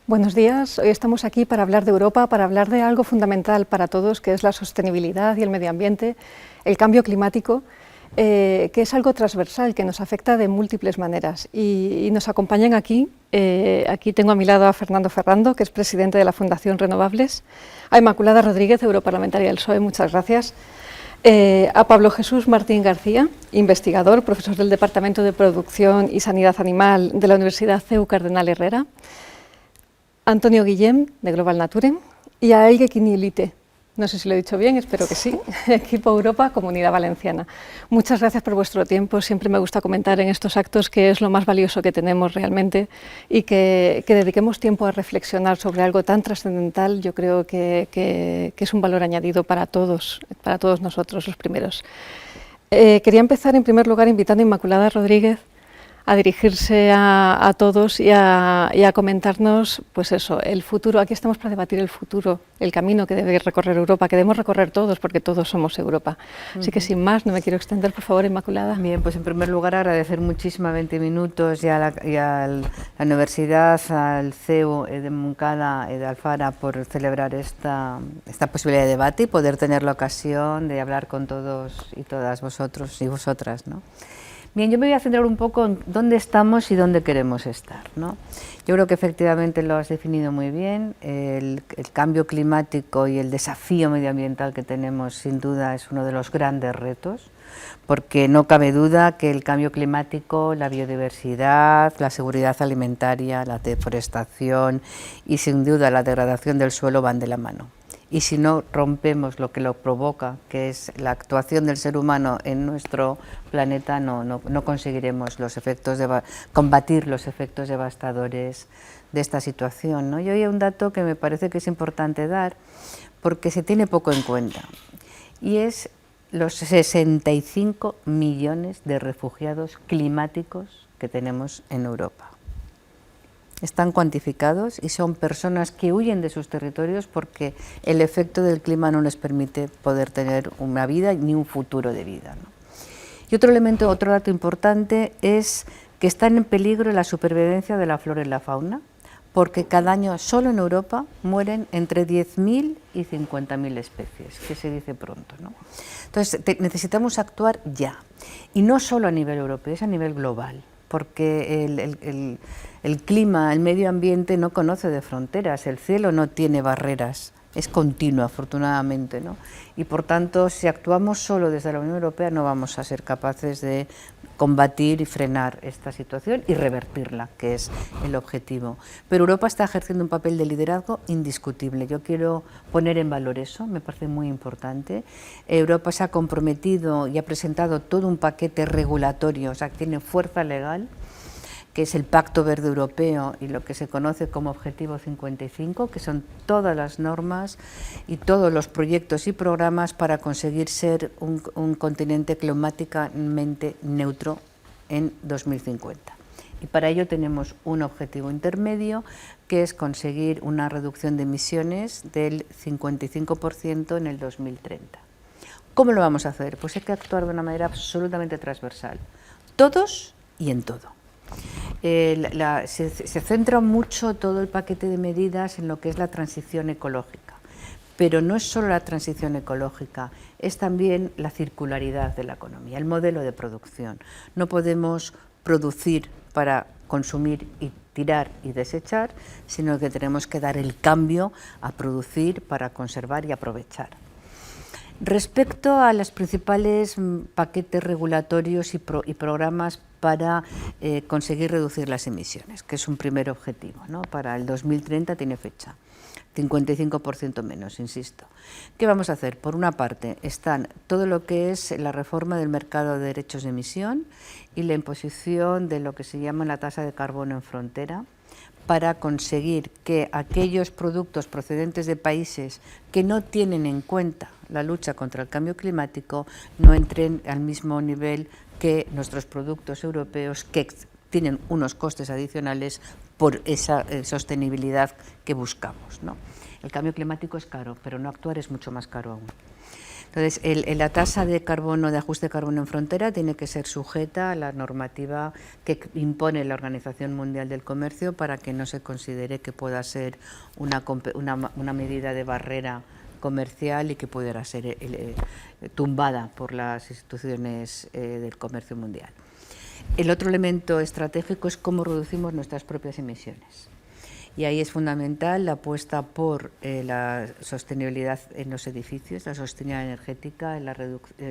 Buenos días, hoy estamos aquí para hablar de Europa, para hablar de algo fundamental para todos, que es la sostenibilidad y el medio ambiente, el cambio climático, que es algo transversal, que nos afecta de múltiples maneras. Y nos acompañan aquí, aquí tengo a mi lado a Fernando Ferrando, que es presidente de la Fundación Renovables, a Inmaculada Rodríguez, europarlamentaria del PSOE, muchas gracias, a Pablo Jesús Martín García, investigador, profesor del Departamento de Producción y Sanidad Animal de la Universidad CEU Cardenal Herrera, Antonio Guillem, de Global Nature, y a Elge Quinilite, no sé si lo he dicho bien, espero que sí, Equipo Europa, Comunidad Valenciana. Muchas gracias por vuestro tiempo, siempre me gusta comentar en estos actos que es lo más valioso que tenemos realmente y que dediquemos tiempo a reflexionar sobre algo tan trascendental, yo creo que es un valor añadido para todos nosotros los primeros. Quería empezar en primer lugar invitando a Inmaculada Rodríguez a dirigirse a todos y a comentarnos, pues eso, el futuro. Aquí estamos para debatir el futuro, el camino que debe recorrer Europa, que debemos recorrer todos, porque todos somos Europa. Así que sin más, no me quiero extender, por favor, Inmaculada. Bien, pues en primer lugar agradecer muchísimo a 20 Minutos y a la Universidad, al CEU de Moncada y de Alfara por celebrar esta posibilidad de debate y poder tener la ocasión de hablar con todos y todas vosotros y vosotras, ¿no? Bien, yo me voy a centrar un poco en dónde estamos y dónde queremos estar, ¿no? Yo creo que efectivamente lo has definido muy bien. El cambio climático y el desafío medioambiental que tenemos sin duda es uno de los grandes retos, porque no cabe duda que el cambio climático, la biodiversidad, la seguridad alimentaria, la deforestación y sin duda la degradación del suelo van de la mano. Y si no rompemos lo que lo provoca, que es la actuación del ser humano en nuestro planeta, no conseguiremos combatir los efectos devastadores de esta situación, ¿no? Y hoy hay un dato que me parece que es importante dar, porque se tiene poco en cuenta, y es los 65 millones de refugiados climáticos que tenemos en Europa. Están cuantificados y son personas que huyen de sus territorios porque el efecto del clima no les permite poder tener una vida ni un futuro de vida, ¿no? Y otro dato importante es que están en peligro la supervivencia de la flora y la fauna, porque cada año solo en Europa mueren entre 10.000 y 50.000 especies, que se dice pronto, ¿no? Entonces necesitamos actuar ya, y no solo a nivel europeo, es a nivel global, porque el clima, el medio ambiente no conoce de fronteras, el cielo no tiene barreras, es continuo afortunadamente, ¿no? Y por tanto, si actuamos solo desde la Unión Europea no vamos a ser capaces de combatir y frenar esta situación y revertirla, que es el objetivo. Pero Europa está ejerciendo un papel de liderazgo indiscutible. Yo quiero poner en valor eso, me parece muy importante. Europa se ha comprometido y ha presentado todo un paquete regulatorio, o sea, que tiene fuerza legal, que es el Pacto Verde Europeo y lo que se conoce como Objetivo 55, que son todas las normas y todos los proyectos y programas para conseguir ser un continente climáticamente neutro en 2050. Y para ello tenemos un objetivo intermedio, que es conseguir una reducción de emisiones del 55% en el 2030. ¿Cómo lo vamos a hacer? Pues hay que actuar de una manera absolutamente transversal, todos y en todo. Se centra mucho todo el paquete de medidas en lo que es la transición ecológica, pero no es solo la transición ecológica, es también la circularidad de la economía, el modelo de producción. No podemos producir para consumir y tirar y desechar, sino que tenemos que dar el cambio a producir para conservar y aprovechar. Respecto a los principales paquetes regulatorios y programas para conseguir reducir las emisiones, que es un primer objetivo, ¿no? Para el 2030 tiene fecha, 55% menos, insisto. ¿Qué vamos a hacer? Por una parte están todo lo que es la reforma del mercado de derechos de emisión y la imposición de lo que se llama la tasa de carbono en frontera, para conseguir que aquellos productos procedentes de países que no tienen en cuenta la lucha contra el cambio climático no entren al mismo nivel que nuestros productos europeos, que tienen unos costes adicionales por esa sostenibilidad que buscamos, ¿no? El cambio climático es caro, pero no actuar es mucho más caro aún. Entonces, la tasa de carbono, de ajuste de carbono en frontera, tiene que ser sujeta a la normativa que impone la Organización Mundial del Comercio para que no se considere que pueda ser una medida de barrera comercial y que pudiera ser tumbada por las instituciones del comercio mundial. El otro elemento estratégico es cómo reducimos nuestras propias emisiones. Y ahí es fundamental la apuesta por la sostenibilidad en los edificios, la sostenibilidad energética, en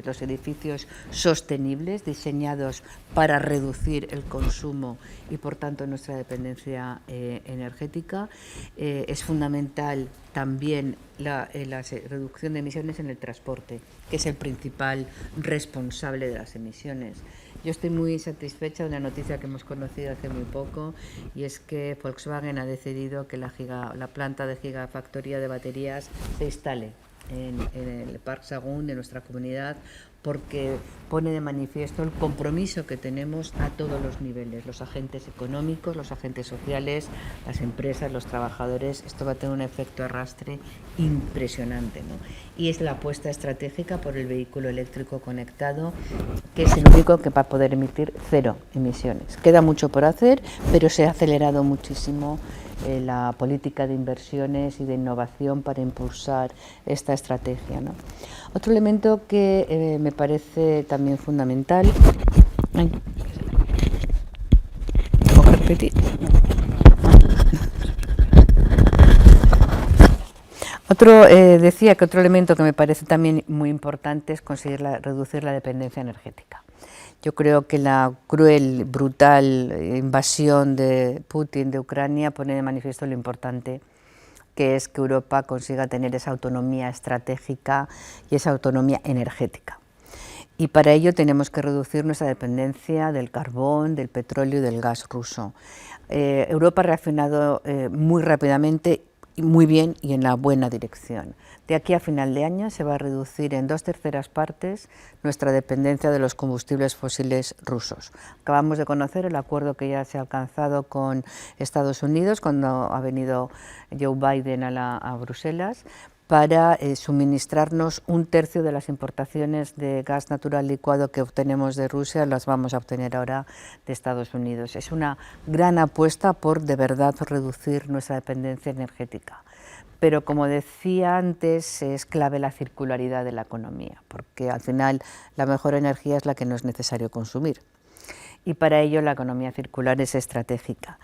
los edificios sostenibles, diseñados para reducir el consumo y, por tanto, nuestra dependencia energética. Es fundamental también la reducción de emisiones en el transporte, que es el principal responsable de las emisiones. Yo estoy muy satisfecha de una noticia que hemos conocido hace muy poco, y es que Volkswagen ha decidido que la planta de gigafactoría de baterías se instale en el Parc Sagunt de nuestra comunidad, porque pone de manifiesto el compromiso que tenemos a todos los niveles, los agentes económicos, los agentes sociales, las empresas, los trabajadores. Esto va a tener un efecto arrastre impresionante, ¿no? Y es la apuesta estratégica por el vehículo eléctrico conectado, que es el único que va a poder emitir cero emisiones. Queda mucho por hacer, pero se ha acelerado muchísimo la política de inversiones y de innovación para impulsar esta estrategia, ¿no? Otro elemento que me parece también fundamental. ¿Puedo repetir? Decía que otro elemento que me parece también muy importante es conseguir reducir la dependencia energética. Yo creo que la cruel, brutal invasión de Putin de Ucrania pone de manifiesto lo importante que es que Europa consiga tener esa autonomía estratégica y esa autonomía energética. Y para ello tenemos que reducir nuestra dependencia del carbón, del petróleo y del gas ruso. Europa ha reaccionado muy rápidamente, muy bien y en la buena dirección. De aquí a final de año se va a reducir en 2/3 partes nuestra dependencia de los combustibles fósiles rusos. Acabamos de conocer el acuerdo que ya se ha alcanzado con Estados Unidos cuando ha venido Joe Biden a Bruselas para suministrarnos 1/3 de las importaciones de gas natural licuado que obtenemos de Rusia, las vamos a obtener ahora de Estados Unidos. Es una gran apuesta por de verdad reducir nuestra dependencia energética. Pero, como decía antes, es clave la circularidad de la economía, porque al final la mejor energía es la que no es necesario consumir. Y para ello la economía circular es estratégica.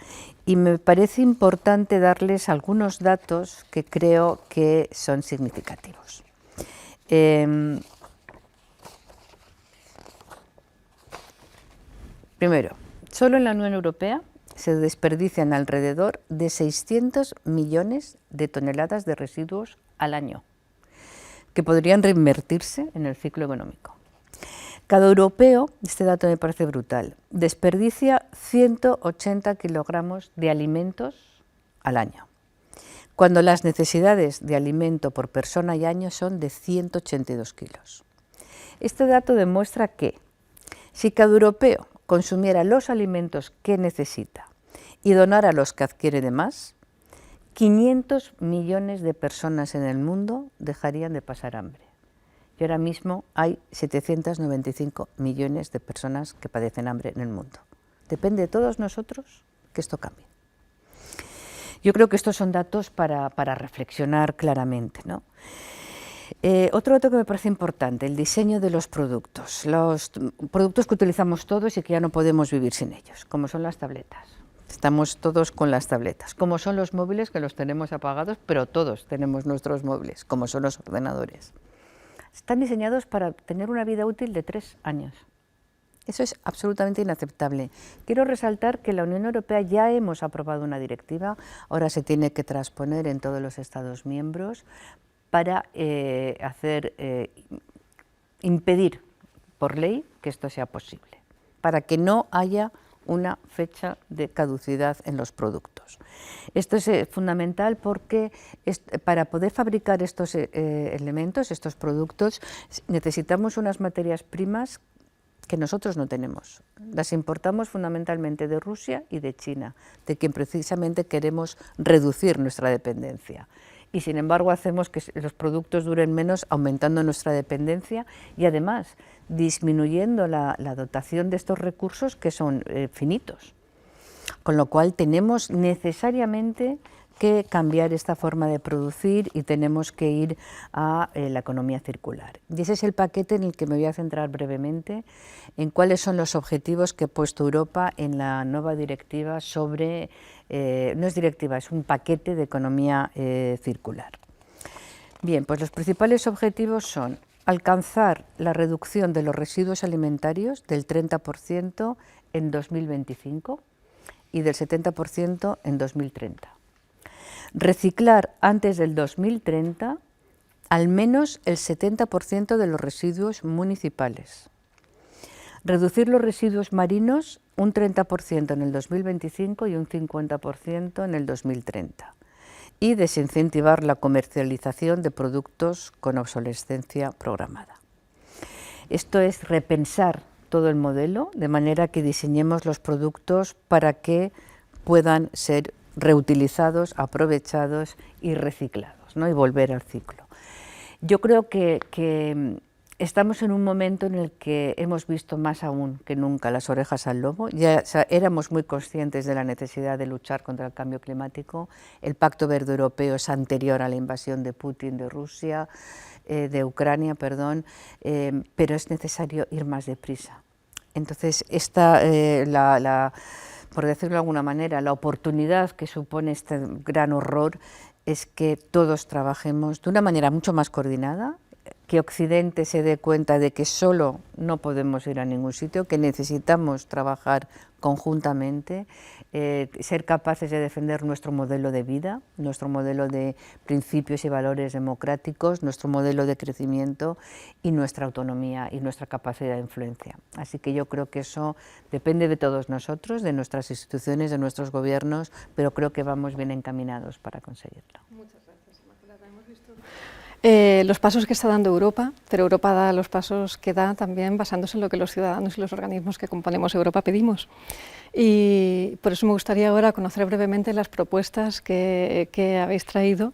Y me parece importante darles algunos datos que creo que son significativos. Primero, solo en la Unión Europea se desperdician alrededor de 600 millones de toneladas de residuos al año, que podrían reinvertirse en el ciclo económico. Cada europeo, este dato me parece brutal, desperdicia 180 kilogramos de alimentos al año, cuando las necesidades de alimento por persona y año son de 182 kilos. Este dato demuestra que si cada europeo consumiera los alimentos que necesita y donara los que adquiere de más, 500 millones de personas en el mundo dejarían de pasar hambre. Y ahora mismo hay 795 millones de personas que padecen hambre en el mundo. Depende de todos nosotros que esto cambie. Yo creo que estos son datos para reflexionar claramente, ¿no? Otro dato que me parece importante, el diseño de los productos que utilizamos todos y que ya no podemos vivir sin ellos, como son las tabletas. Estamos todos con las tabletas, como son los móviles, que los tenemos apagados, pero todos tenemos nuestros móviles, como son los ordenadores. Están diseñados para tener una vida útil de 3 años. Eso es absolutamente inaceptable. Quiero resaltar que en la Unión Europea ya hemos aprobado una directiva, ahora se tiene que transponer en todos los Estados miembros para impedir por ley que esto sea posible, para que no haya una fecha de caducidad en los productos. Esto es fundamental porque para poder fabricar estos elementos, estos productos, necesitamos unas materias primas que nosotros no tenemos. Las importamos fundamentalmente de Rusia y de China, de quien precisamente queremos reducir nuestra dependencia. y sin embargo hacemos que los productos duren menos, aumentando nuestra dependencia y además disminuyendo la dotación de estos recursos que son finitos. Con lo cual tenemos necesariamente que cambiar esta forma de producir y tenemos que ir a la economía circular. Y ese es el paquete en el que me voy a centrar brevemente, en cuáles son los objetivos que ha puesto Europa en la nueva directiva sobre, no es directiva, es un paquete de economía circular. Bien, pues los principales objetivos son alcanzar la reducción de los residuos alimentarios del 30% en 2025 y del 70% en 2030. Reciclar antes del 2030 al menos el 70% de los residuos municipales. Reducir los residuos marinos un 30% en el 2025 y un 50% en el 2030. Y desincentivar la comercialización de productos con obsolescencia programada. Esto es repensar todo el modelo de manera que diseñemos los productos para que puedan ser reutilizados, aprovechados y reciclados, ¿no? Y volver al ciclo. Yo creo que estamos en un momento en el que hemos visto más aún que nunca las orejas al lobo. Ya éramos muy conscientes de la necesidad de luchar contra el cambio climático. El Pacto Verde Europeo es anterior a la invasión de Putin de Rusia, de Ucrania, perdón, pero es necesario ir más deprisa. Entonces, por decirlo de alguna manera, la oportunidad que supone este gran horror es que todos trabajemos de una manera mucho más coordinada, que Occidente se dé cuenta de que solo no podemos ir a ningún sitio, que necesitamos trabajar conjuntamente, ser capaces de defender nuestro modelo de vida, nuestro modelo de principios y valores democráticos, nuestro modelo de crecimiento y nuestra autonomía y nuestra capacidad de influencia. Así que yo creo que eso depende de todos nosotros, de nuestras instituciones, de nuestros gobiernos, pero creo que vamos bien encaminados para conseguirlo. Muchas gracias, Inmaculada. Hemos visto los pasos que está dando Europa, pero Europa da los pasos que da también basándose en lo que los ciudadanos y los organismos que componemos Europa pedimos. Y por eso me gustaría ahora conocer brevemente las propuestas que habéis traído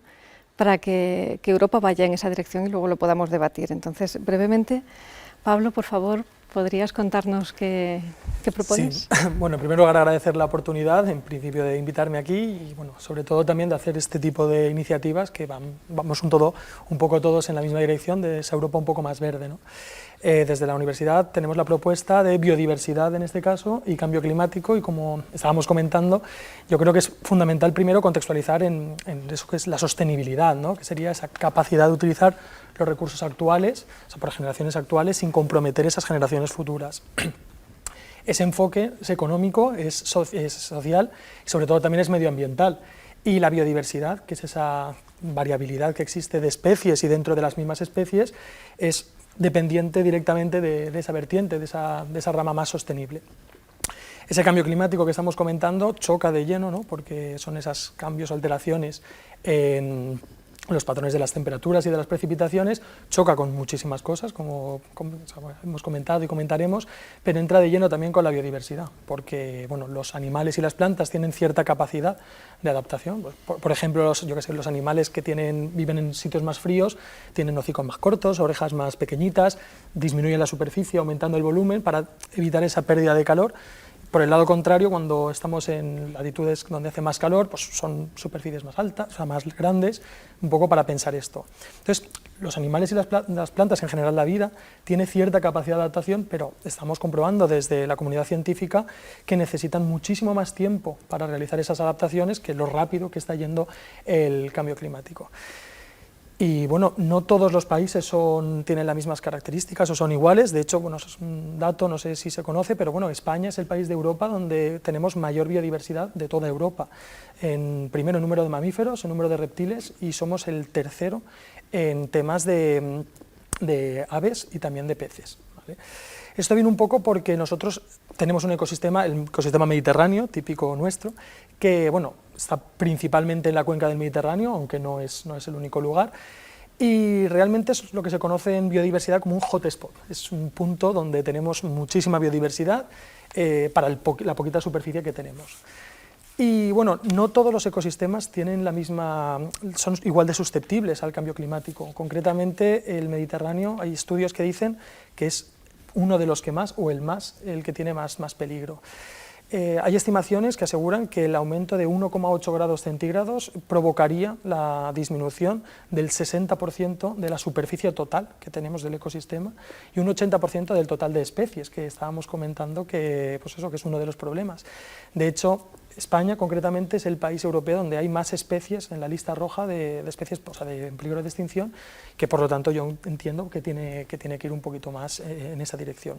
para que Europa vaya en esa dirección y luego lo podamos debatir. Entonces, brevemente, Pablo, por favor, ¿podrías contarnos qué propones? Sí. Bueno, en primer lugar agradecer la oportunidad, en principio, de invitarme aquí y, bueno, sobre todo también de hacer este tipo de iniciativas que vamos un poco todos en la misma dirección de esa Europa un poco más verde, ¿no? Desde la universidad tenemos la propuesta de biodiversidad en este caso y cambio climático, y como estábamos comentando, yo creo que es fundamental primero contextualizar en eso que es la sostenibilidad, ¿no? Que sería esa capacidad de utilizar los recursos actuales, o sea, por generaciones actuales, sin comprometer esas generaciones futuras. Ese enfoque es económico, es social y sobre todo también es medioambiental. Y la biodiversidad, que es esa variabilidad que existe de especies y dentro de las mismas especies, es dependiente directamente de esa vertiente, de esa rama más sostenible. Ese cambio climático que estamos comentando choca de lleno, ¿no? Porque son esos cambios, alteraciones en los patrones de las temperaturas y de las precipitaciones, choca con muchísimas cosas, como hemos comentado y comentaremos, pero entra de lleno también con la biodiversidad, porque bueno, los animales y las plantas tienen cierta capacidad de adaptación. Por ejemplo, los animales que viven en sitios más fríos tienen hocicos más cortos, orejas más pequeñitas, disminuyen la superficie aumentando el volumen para evitar esa pérdida de calor. Por el lado contrario, cuando estamos en latitudes donde hace más calor, pues son superficies más altas, o sea, más grandes, un poco para pensar esto. Entonces, los animales y las plantas, en general la vida, tiene cierta capacidad de adaptación, pero estamos comprobando desde la comunidad científica que necesitan muchísimo más tiempo para realizar esas adaptaciones que lo rápido que está yendo el cambio climático. Y bueno, no todos los países tienen las mismas características o son iguales. De hecho, bueno, eso es un dato, no sé si se conoce, pero bueno, España es el país de Europa donde tenemos mayor biodiversidad de toda Europa. Primero en número de mamíferos, en número de reptiles, y somos el tercero en temas de aves y también de peces, ¿vale? Esto viene un poco porque nosotros tenemos un ecosistema, el ecosistema mediterráneo, típico nuestro, que bueno, está principalmente en la cuenca del Mediterráneo, aunque no es el único lugar, y realmente es lo que se conoce en biodiversidad como un hotspot. Es un punto donde tenemos muchísima biodiversidad para la poquita superficie que tenemos. Y bueno, no todos los ecosistemas tienen son igual de susceptibles al cambio climático. Concretamente, el Mediterráneo, hay estudios que dicen que es uno de los que más, o el que tiene más peligro. Hay estimaciones que aseguran que el aumento de 1,8 grados centígrados provocaría la disminución del 60% de la superficie total que tenemos del ecosistema y un 80% del total de especies, que estábamos comentando que, pues eso, que es uno de los problemas. De hecho, España concretamente es el país europeo donde hay más especies en la lista roja de especies, o sea, en peligro de extinción, que por lo tanto yo entiendo que tiene que ir un poquito más en esa dirección.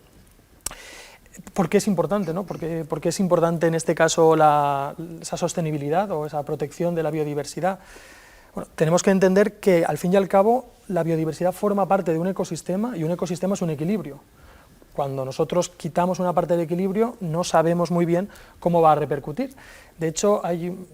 ¿Por qué es importante, ¿no? ¿Por qué es importante en este caso esa sostenibilidad o esa protección de la biodiversidad? Bueno, tenemos que entender que al fin y al cabo la biodiversidad forma parte de un ecosistema y un ecosistema es un equilibrio. Cuando nosotros quitamos una parte del equilibrio no sabemos muy bien cómo va a repercutir. De hecho, hay un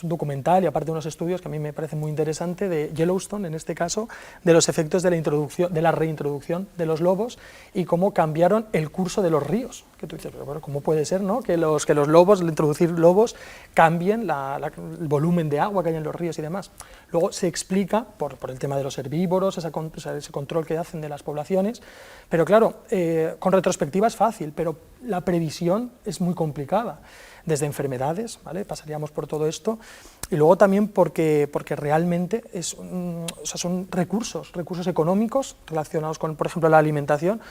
documental y aparte unos estudios que a mí me parecen muy interesantes de Yellowstone, en este caso, de los efectos de la reintroducción de los lobos y cómo cambiaron el curso de los ríos. Que tú dices, pero bueno, ¿cómo puede ser, no? que los lobos, al introducir lobos, cambien el volumen de agua que hay en los ríos y demás? Luego se explica por el tema de los herbívoros, ese control que hacen de las poblaciones, pero claro, con retrospectiva es fácil, pero la previsión es muy complicada. Desde enfermedades, ¿vale? Pasaríamos por todo esto, y luego también porque realmente son recursos económicos relacionados con, por ejemplo, la alimentación,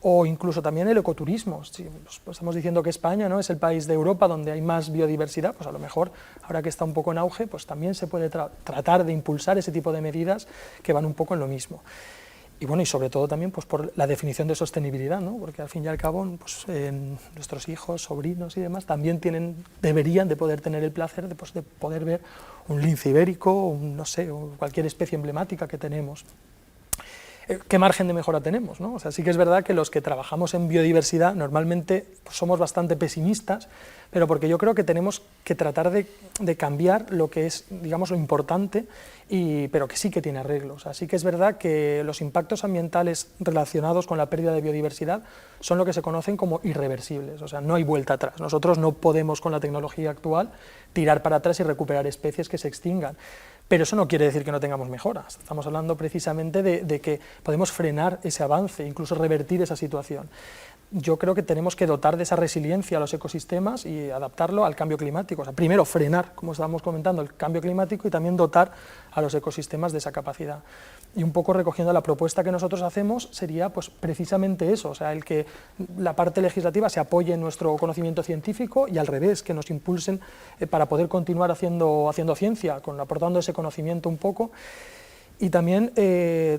o incluso también el ecoturismo. Si pues estamos diciendo que España, ¿no?, es el país de Europa donde hay más biodiversidad, pues a lo mejor, ahora que está un poco en auge, pues también se puede tratar de impulsar ese tipo de medidas que van un poco en lo mismo. Y bueno, y sobre todo también pues por la definición de sostenibilidad, ¿no? Porque al fin y al cabo pues, nuestros hijos, sobrinos y demás también deberían de poder tener el placer de poder ver un lince ibérico, no sé, o cualquier especie emblemática que tenemos. ¿Qué margen de mejora tenemos, ¿no? O sea, sí que es verdad que los que trabajamos en biodiversidad normalmente pues, somos bastante pesimistas, pero porque yo creo que tenemos que tratar de cambiar lo que es, digamos, lo importante, pero que sí que tiene arreglos. Así que es verdad que los impactos ambientales relacionados con la pérdida de biodiversidad son lo que se conocen como irreversibles, o sea, no hay vuelta atrás. Nosotros no podemos con la tecnología actual tirar para atrás y recuperar especies que se extingan. Pero eso no quiere decir que no tengamos mejoras. Estamos hablando precisamente de que podemos frenar ese avance, incluso revertir esa situación. Yo creo que tenemos que dotar de esa resiliencia a los ecosistemas y adaptarlo al cambio climático. O sea, primero frenar, como estábamos comentando, el cambio climático y también dotar a los ecosistemas de esa capacidad. Y un poco recogiendo la propuesta que nosotros hacemos sería pues, precisamente eso, o sea, el que la parte legislativa se apoye en nuestro conocimiento científico y al revés, que nos impulsen para poder continuar haciendo ciencia, aportando ese conocimiento un poco. Y también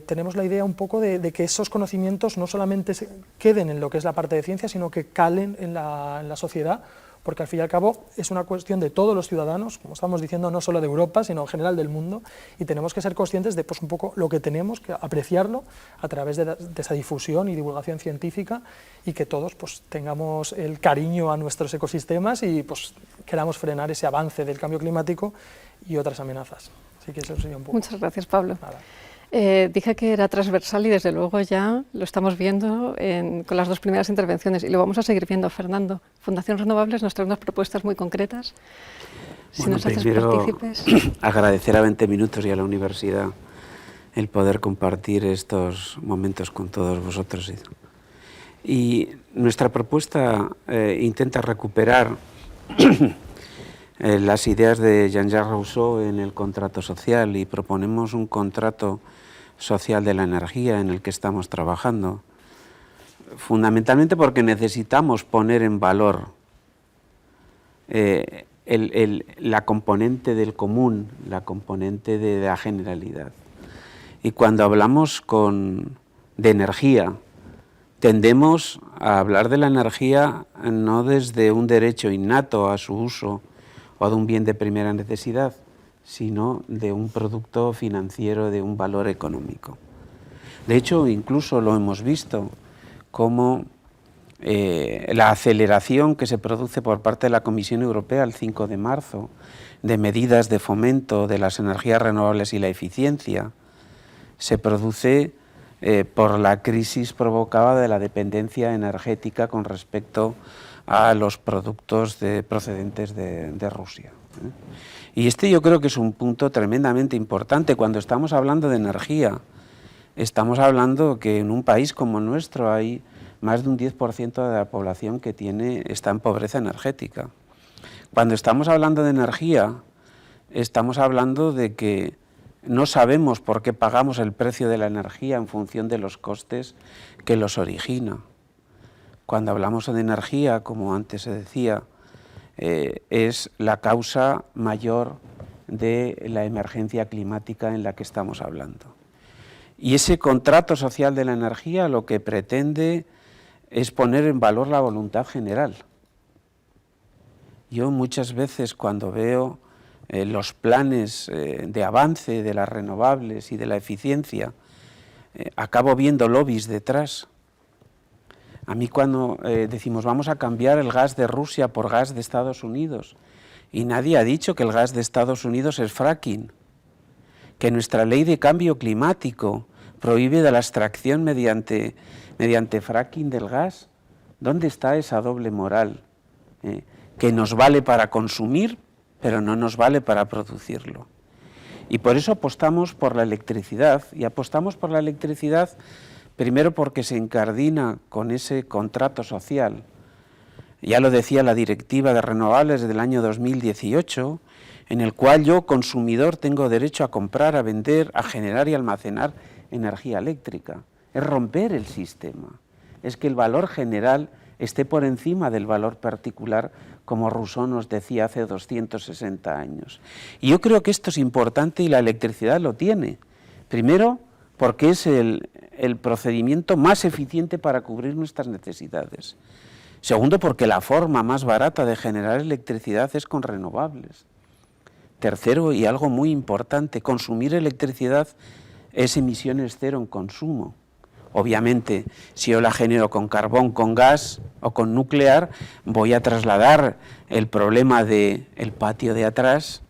tenemos la idea un poco de que esos conocimientos no solamente queden en lo que es la parte de ciencia, sino que calen en la sociedad, porque al fin y al cabo es una cuestión de todos los ciudadanos, como estamos diciendo, no solo de Europa, sino en general del mundo, y tenemos que ser conscientes de pues, un poco lo que tenemos, que apreciarlo a través de esa difusión y divulgación científica, y que todos pues, tengamos el cariño a nuestros ecosistemas y pues, queramos frenar ese avance del cambio climático y otras amenazas. Así que eso sería un poco. Muchas gracias, Pablo. Nada. Dije que era transversal y desde luego ya lo estamos viendo con las dos primeras intervenciones y lo vamos a seguir viendo. Fernando, Fundación Renovables nos trae unas propuestas muy concretas. Si bueno, nos haces primero, partícipes. Agradecer a 20 Minutos y a la universidad el poder compartir estos momentos con todos vosotros. Y nuestra propuesta intenta recuperar las ideas de Jean-Jacques Rousseau en el contrato social y proponemos un contrato social de la energía en el que estamos trabajando, fundamentalmente porque necesitamos poner en valor la componente del común, la componente de la generalidad. Y cuando hablamos de energía, tendemos a hablar de la energía no desde un derecho innato a su uso o de un bien de primera necesidad, sino de un producto financiero de un valor económico. De hecho, incluso lo hemos visto como la aceleración que se produce por parte de la Comisión Europea el 5 de marzo de medidas de fomento de las energías renovables y la eficiencia, se produce por la crisis provocada de la dependencia energética con respecto a los productos procedentes de Rusia. Y este yo creo que es un punto tremendamente importante. Cuando estamos hablando de energía, estamos hablando que en un país como el nuestro hay más de un 10% de la población que está en pobreza energética. Cuando estamos hablando de energía, estamos hablando de que no sabemos por qué pagamos el precio de la energía en función de los costes que los origina. Cuando hablamos de energía, como antes se decía, es la causa mayor de la emergencia climática en la que estamos hablando. Y ese contrato social de la energía lo que pretende es poner en valor la voluntad general. Yo muchas veces cuando veo los planes de avance de las renovables y de la eficiencia, acabo viendo lobbies detrás. A mí cuando decimos vamos a cambiar el gas de Rusia por gas de Estados Unidos, y nadie ha dicho que el gas de Estados Unidos es fracking, que nuestra ley de cambio climático prohíbe de la extracción mediante fracking del gas. ¿Dónde está esa doble moral? Que nos vale para consumir, pero no nos vale para producirlo. Y por eso apostamos por la electricidad, y apostamos por la electricidad primero porque se incardina con ese contrato social. Ya lo decía la Directiva de Renovables del año 2018, en el cual yo, consumidor, tengo derecho a comprar, a vender, a generar y almacenar energía eléctrica. Es romper el sistema, es que el valor general esté por encima del valor particular, como Rousseau nos decía hace 260 años. Y yo creo que esto es importante y la electricidad lo tiene. Primero, porque es el procedimiento más eficiente para cubrir nuestras necesidades. Segundo, porque la forma más barata de generar electricidad es con renovables. Tercero, y algo muy importante, consumir electricidad es emisiones cero en consumo. Obviamente, si yo la genero con carbón, con gas o con nuclear, voy a trasladar el problema del patio de atrás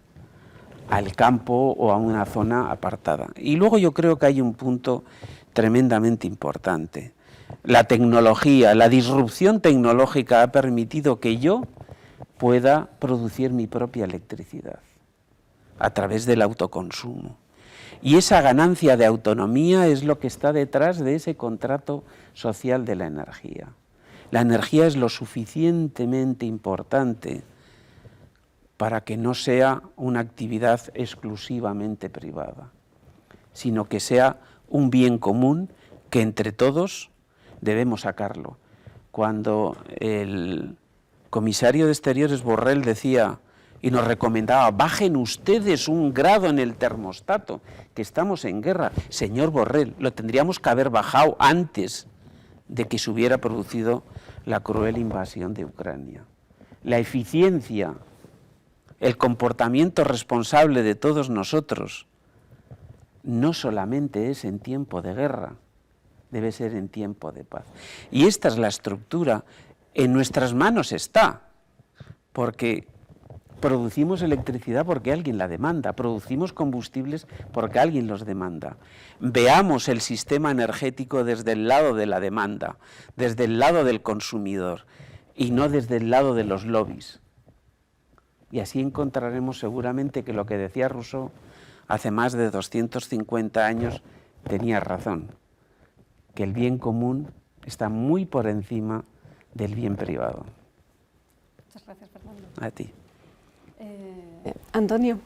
al campo o a una zona apartada. Y luego yo creo que hay un punto tremendamente importante. La tecnología, la disrupción tecnológica ha permitido que yo pueda producir mi propia electricidad a través del autoconsumo. Y esa ganancia de autonomía es lo que está detrás de ese contrato social de la energía. La energía es lo suficientemente importante para que no sea una actividad exclusivamente privada, sino que sea un bien común que entre todos debemos sacarlo. Cuando el comisario de Exteriores Borrell decía y nos recomendaba, bajen ustedes 1 grado en el termostato, que estamos en guerra. Señor Borrell, lo tendríamos que haber bajado antes de que se hubiera producido la cruel invasión de Ucrania. La eficiencia, el comportamiento responsable de todos nosotros, no solamente es en tiempo de guerra, debe ser en tiempo de paz. Y esta es la estructura, en nuestras manos está, porque producimos electricidad porque alguien la demanda, producimos combustibles porque alguien los demanda. Veamos el sistema energético desde el lado de la demanda, desde el lado del consumidor y no desde el lado de los lobbies. Y así encontraremos seguramente que lo que decía Rousseau hace más de 250 años tenía razón, que el bien común está muy por encima del bien privado. Muchas gracias, Fernando. A ti. Antonio,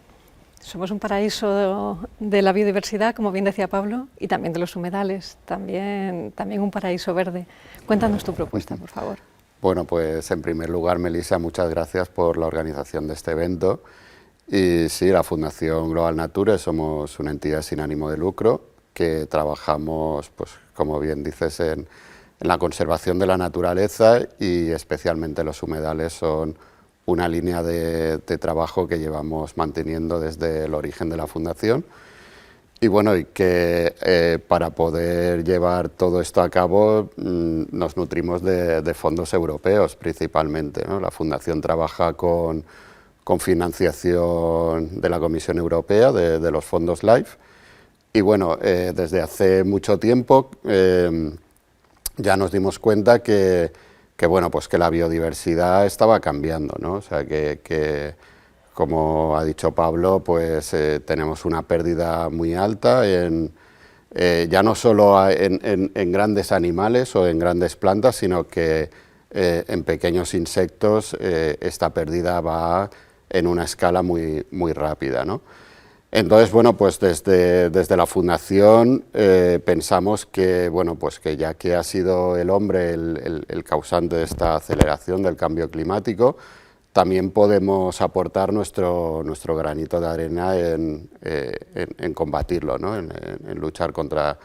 somos un paraíso de la biodiversidad, como bien decía Pablo, y también de los humedales, también un paraíso verde. Cuéntanos tu propuesta, por favor. Bueno, pues en primer lugar, Melissa, muchas gracias por la organización de este evento. Y sí, la Fundación Global Nature somos una entidad sin ánimo de lucro que trabajamos, pues como bien dices, en la conservación de la naturaleza y especialmente los humedales son una línea de trabajo que llevamos manteniendo desde el origen de la Fundación. Y bueno, y que para poder llevar todo esto a cabo nos nutrimos de fondos europeos principalmente, ¿no? La Fundación trabaja con financiación de la Comisión Europea, de los fondos LIFE. Y bueno, desde hace mucho tiempo ya nos dimos cuenta que bueno, pues que la biodiversidad estaba cambiando, ¿no? O sea, que como ha dicho Pablo, pues tenemos una pérdida muy alta ya no solo en grandes animales o en grandes plantas, sino que en pequeños insectos esta pérdida va en una escala muy, muy rápida, ¿no? Entonces, bueno, pues desde la Fundación pensamos que, bueno, pues que ya que ha sido el hombre el causante de esta aceleración del cambio climático, también podemos aportar nuestro granito de arena en combatirlo, ¿no? en luchar contra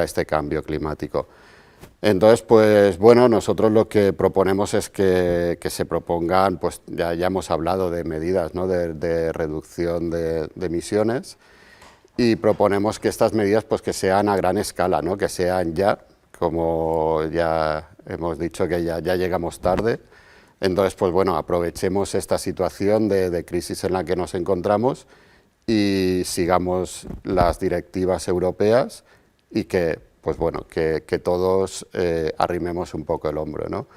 este cambio climático. Entonces, pues bueno, nosotros lo que proponemos es que se propongan, pues ya hemos hablado de medidas, ¿no? de reducción de emisiones, y proponemos que estas medidas pues que sean a gran escala, ¿no? Que sean ya, como ya hemos dicho que ya llegamos tarde. Entonces, pues bueno, aprovechemos esta situación de crisis en la que nos encontramos y sigamos las directivas europeas y que, pues bueno, que todos arrimemos un poco el hombro, ¿no?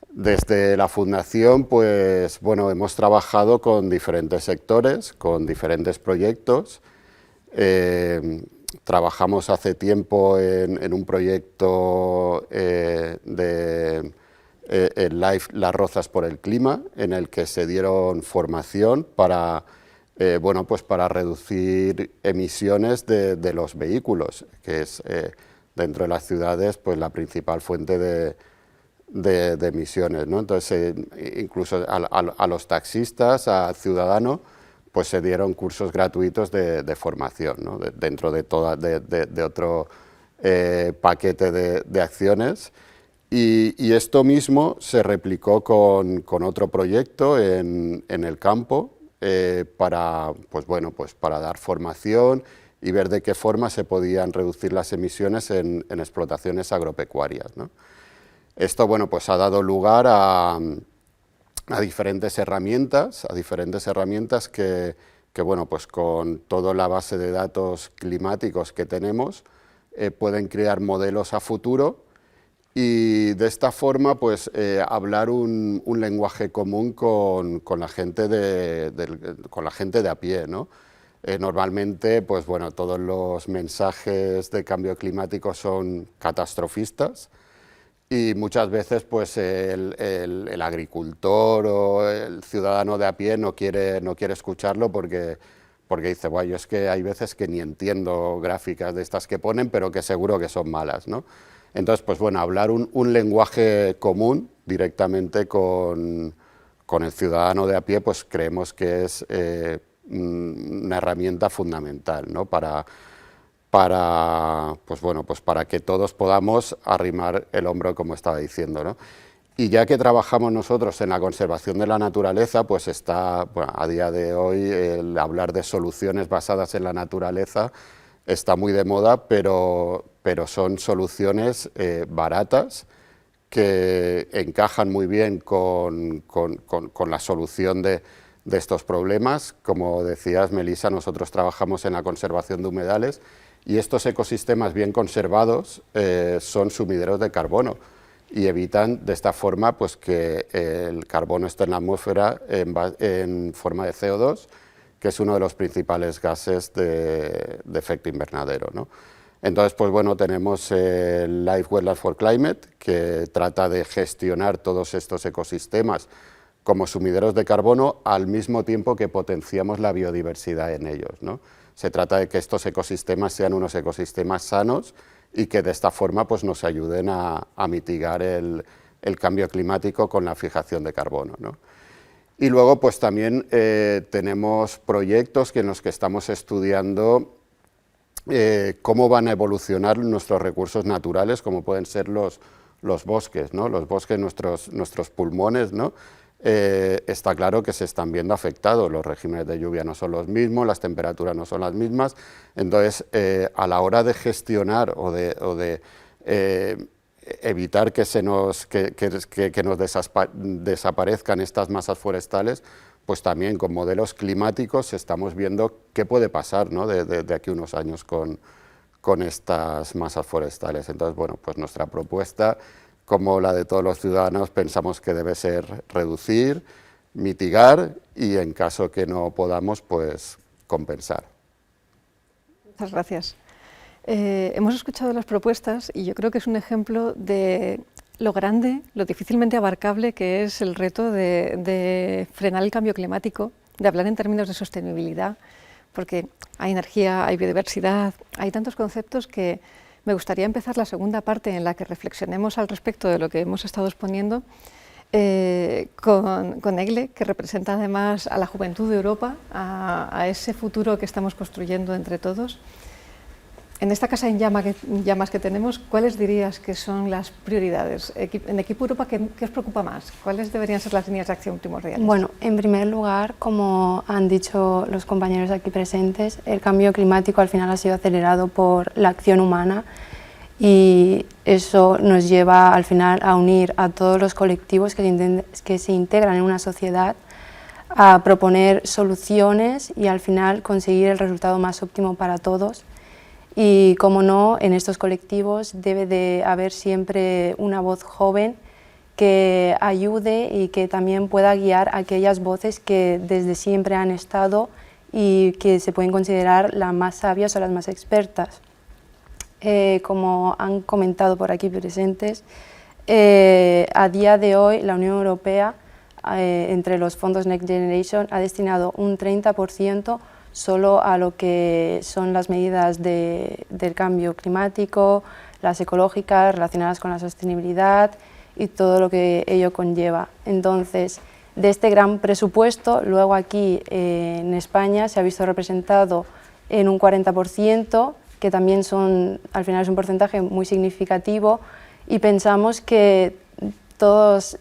Desde la Fundación, pues bueno, hemos trabajado con diferentes sectores, con diferentes proyectos. Trabajamos hace tiempo en un proyecto de el LIFE Las Rozas por el Clima, en el que se dieron formación para, bueno, pues para reducir emisiones de los vehículos, que es dentro de las ciudades pues la principal fuente de emisiones, ¿no? Entonces, incluso a los taxistas, a ciudadanos, pues se dieron cursos gratuitos de formación, ¿no? Dentro de otro paquete de acciones. Y esto mismo se replicó con otro proyecto en el campo para, pues bueno, pues para dar formación y ver de qué forma se podían reducir las emisiones en explotaciones agropecuarias, ¿no? Esto, bueno, pues ha dado lugar a diferentes herramientas, que, bueno, pues con toda la base de datos climáticos que tenemos, pueden crear modelos a futuro y de esta forma pues hablar un lenguaje común con la gente de a pie, ¿no? Normalmente, pues bueno, todos los mensajes de cambio climático son catastrofistas y muchas veces pues el agricultor o el ciudadano de a pie no quiere escucharlo porque dice, bueno, yo es que hay veces que ni entiendo gráficas de estas que ponen, pero que seguro que son malas, ¿no? Entonces, pues bueno, hablar un lenguaje común directamente con el ciudadano de a pie, pues creemos que es una herramienta fundamental, ¿no? Para que todos podamos arrimar el hombro, como estaba diciendo, ¿no? Y ya que trabajamos nosotros en la conservación de la naturaleza, pues está, bueno, a día de hoy el hablar de soluciones basadas en la naturaleza está muy de moda, pero son soluciones baratas que encajan muy bien con la solución de estos problemas. Como decías, Melissa, nosotros trabajamos en la conservación de humedales y estos ecosistemas bien conservados son sumideros de carbono y evitan de esta forma pues, que el carbono esté en la atmósfera en forma de CO2, que es uno de los principales gases de efecto invernadero, ¿no? Entonces, pues bueno, tenemos el Life Wetlands for Climate, que trata de gestionar todos estos ecosistemas como sumideros de carbono al mismo tiempo que potenciamos la biodiversidad en ellos, ¿no? Se trata de que estos ecosistemas sean unos ecosistemas sanos y que de esta forma pues, nos ayuden a mitigar el cambio climático con la fijación de carbono, ¿no? Y luego pues también tenemos proyectos en los que estamos estudiando cómo van a evolucionar nuestros recursos naturales, como pueden ser los bosques, ¿no? Los bosques, nuestros pulmones, ¿no? Está claro que se están viendo afectados, los regímenes de lluvia no son los mismos, las temperaturas no son las mismas, entonces a la hora de gestionar o de evitar que nos desaparezcan estas masas forestales, pues también con modelos climáticos estamos viendo qué puede pasar, ¿no? de aquí a unos años con estas masas forestales. Entonces, bueno, pues nuestra propuesta como la de todos los ciudadanos, pensamos que debe ser reducir, mitigar y en caso que no podamos, pues compensar. Muchas gracias. Hemos escuchado las propuestas y yo creo que es un ejemplo de lo grande, lo difícilmente abarcable que es el reto de frenar el cambio climático, de hablar en términos de sostenibilidad, porque hay energía, hay biodiversidad, hay tantos conceptos que me gustaría empezar la segunda parte en la que reflexionemos al respecto de lo que hemos estado exponiendo con Egle, que representa además a la juventud de Europa, a ese futuro que estamos construyendo entre todos. En esta casa en llamas que tenemos, ¿cuáles dirías que son las prioridades? En Equipo Europa, ¿qué os preocupa más? ¿Cuáles deberían ser las líneas de acción primordiales? Bueno, en primer lugar, como han dicho los compañeros aquí presentes, el cambio climático al final ha sido acelerado por la acción humana y eso nos lleva al final a unir a todos los colectivos que se integran en una sociedad, a proponer soluciones y al final conseguir el resultado más óptimo para todos. Y, como no, en estos colectivos debe de haber siempre una voz joven que ayude y que también pueda guiar a aquellas voces que desde siempre han estado y que se pueden considerar las más sabias o las más expertas. Como han comentado por aquí presentes, a día de hoy la Unión Europea, entre los fondos Next Generation, ha destinado un 30% solo a lo que son las medidas del cambio climático, las ecológicas relacionadas con la sostenibilidad y todo lo que ello conlleva. Entonces, de este gran presupuesto, luego aquí en España se ha visto representado en un 40%, que también al final es un porcentaje muy significativo, y pensamos que todas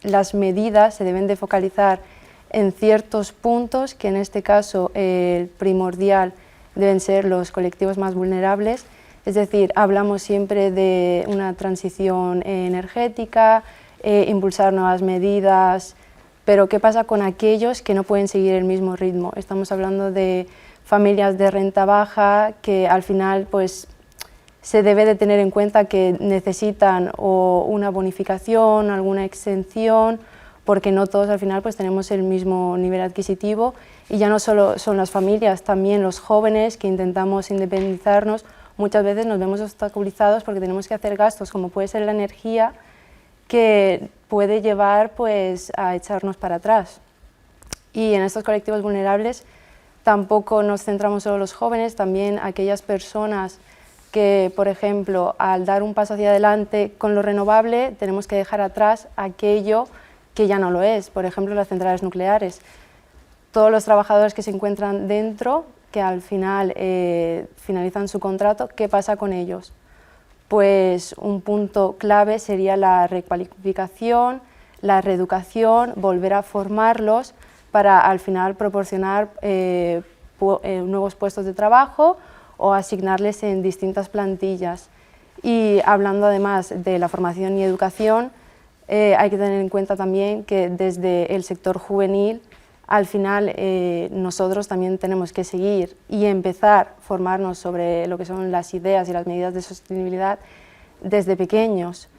las medidas se deben de focalizar en ciertos puntos, que en este caso el primordial deben ser los colectivos más vulnerables, es decir, hablamos siempre de una transición energética, impulsar nuevas medidas, pero ¿qué pasa con aquellos que no pueden seguir el mismo ritmo? Estamos hablando de familias de renta baja que al final pues se debe de tener en cuenta que necesitan o una bonificación, alguna exención, porque no todos al final pues tenemos el mismo nivel adquisitivo, y ya no solo son las familias, también los jóvenes que intentamos independizarnos, muchas veces nos vemos obstaculizados porque tenemos que hacer gastos como puede ser la energía, que puede llevar pues a echarnos para atrás. Y en estos colectivos vulnerables tampoco nos centramos solo los jóvenes, también aquellas personas que, por ejemplo, al dar un paso hacia adelante con lo renovable, tenemos que dejar atrás aquello que ya no lo es, por ejemplo, las centrales nucleares. Todos los trabajadores que se encuentran dentro, que al final finalizan su contrato, ¿qué pasa con ellos? Pues un punto clave sería la recualificación, la reeducación, volver a formarlos para al final proporcionar nuevos puestos de trabajo o asignarles en distintas plantillas. Y hablando además de la formación y educación, hay que tener en cuenta también que desde el sector juvenil, al final nosotros también tenemos que seguir y empezar a formarnos sobre lo que son las ideas y las medidas de sostenibilidad desde pequeños.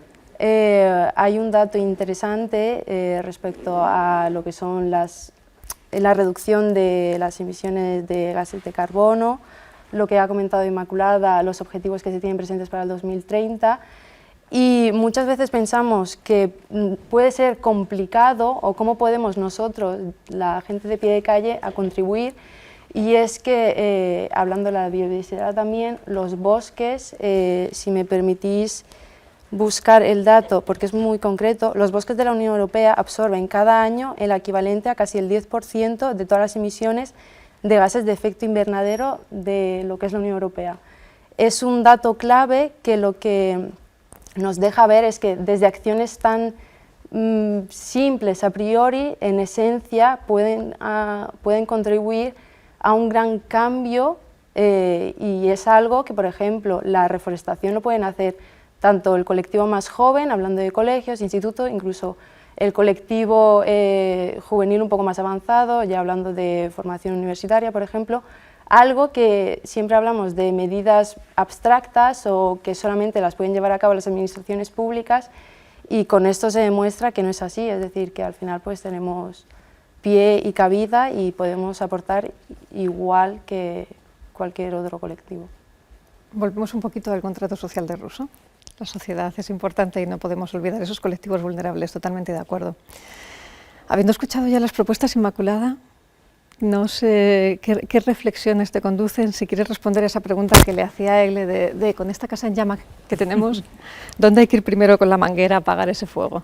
Hay un dato interesante respecto a lo que son la reducción de las emisiones de gases de carbono, lo que ha comentado Inmaculada, los objetivos que se tienen presentes para el 2030, y muchas veces pensamos que puede ser complicado o cómo podemos nosotros, la gente de pie de calle, a contribuir, y es que, hablando de la biodiversidad también, los bosques, si me permitís buscar el dato, porque es muy concreto, los bosques de la Unión Europea absorben cada año el equivalente a casi el 10% de todas las emisiones de gases de efecto invernadero de lo que es la Unión Europea. Es un dato clave que lo que nos deja ver es que desde acciones tan simples a priori, en esencia, pueden contribuir a un gran cambio, y es algo que, por ejemplo, la reforestación lo pueden hacer tanto el colectivo más joven, hablando de colegios, institutos, incluso el colectivo juvenil un poco más avanzado, ya hablando de formación universitaria, por ejemplo, algo que siempre hablamos de medidas abstractas o que solamente las pueden llevar a cabo las administraciones públicas, y con esto se demuestra que no es así, es decir, que al final pues tenemos pie y cabida y podemos aportar igual que cualquier otro colectivo. Volvemos un poquito al contrato social de Rousseau. La sociedad es importante y no podemos olvidar esos colectivos vulnerables, totalmente de acuerdo. Habiendo escuchado ya las propuestas, Inmaculada, no sé qué reflexiones te conducen, si quieres responder a esa pregunta que le hacía Egle de con esta casa en llamas que tenemos, ¿dónde hay que ir primero con la manguera a apagar ese fuego?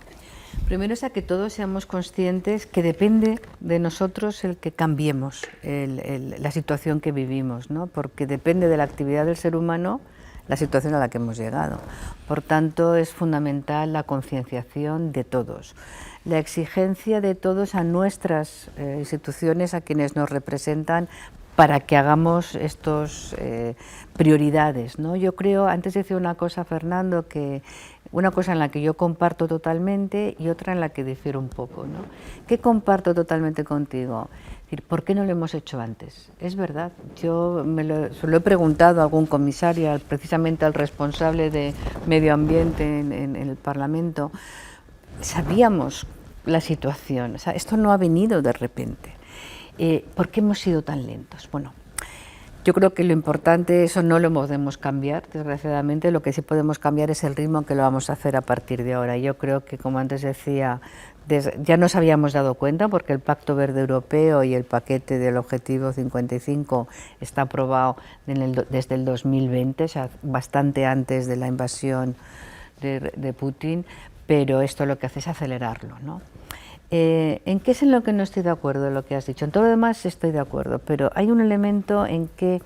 Primero es a que todos seamos conscientes que depende de nosotros el que cambiemos la situación que vivimos, ¿no? Porque depende de la actividad del ser humano la situación a la que hemos llegado. Por tanto, es fundamental la concienciación de todos, la exigencia de todos a nuestras instituciones, a quienes nos representan, para que hagamos estas prioridades, ¿no? Yo creo, antes decía una cosa, Fernando, que una cosa en la que yo comparto totalmente y otra en la que difiero un poco, ¿no? ¿Qué comparto totalmente contigo? Es decir, ¿por qué no lo hemos hecho antes? Es verdad, yo se lo he preguntado a algún comisario, precisamente al responsable de medio ambiente en el Parlamento. Sabíamos la situación, o sea, esto no ha venido de repente. ¿Por qué hemos sido tan lentos? Bueno, yo creo que lo importante, eso no lo podemos cambiar, desgraciadamente. Lo que sí podemos cambiar es el ritmo que lo vamos a hacer a partir de ahora. Yo creo que, como antes decía, ya nos habíamos dado cuenta, porque el Pacto Verde Europeo y el paquete del Objetivo 55 está aprobado desde el 2020, o sea, bastante antes de la invasión de Putin, pero esto lo que hace es acelerarlo, ¿no? ¿En qué es en lo que no estoy de acuerdo en lo que has dicho? En todo lo demás estoy de acuerdo, pero hay un elemento en que,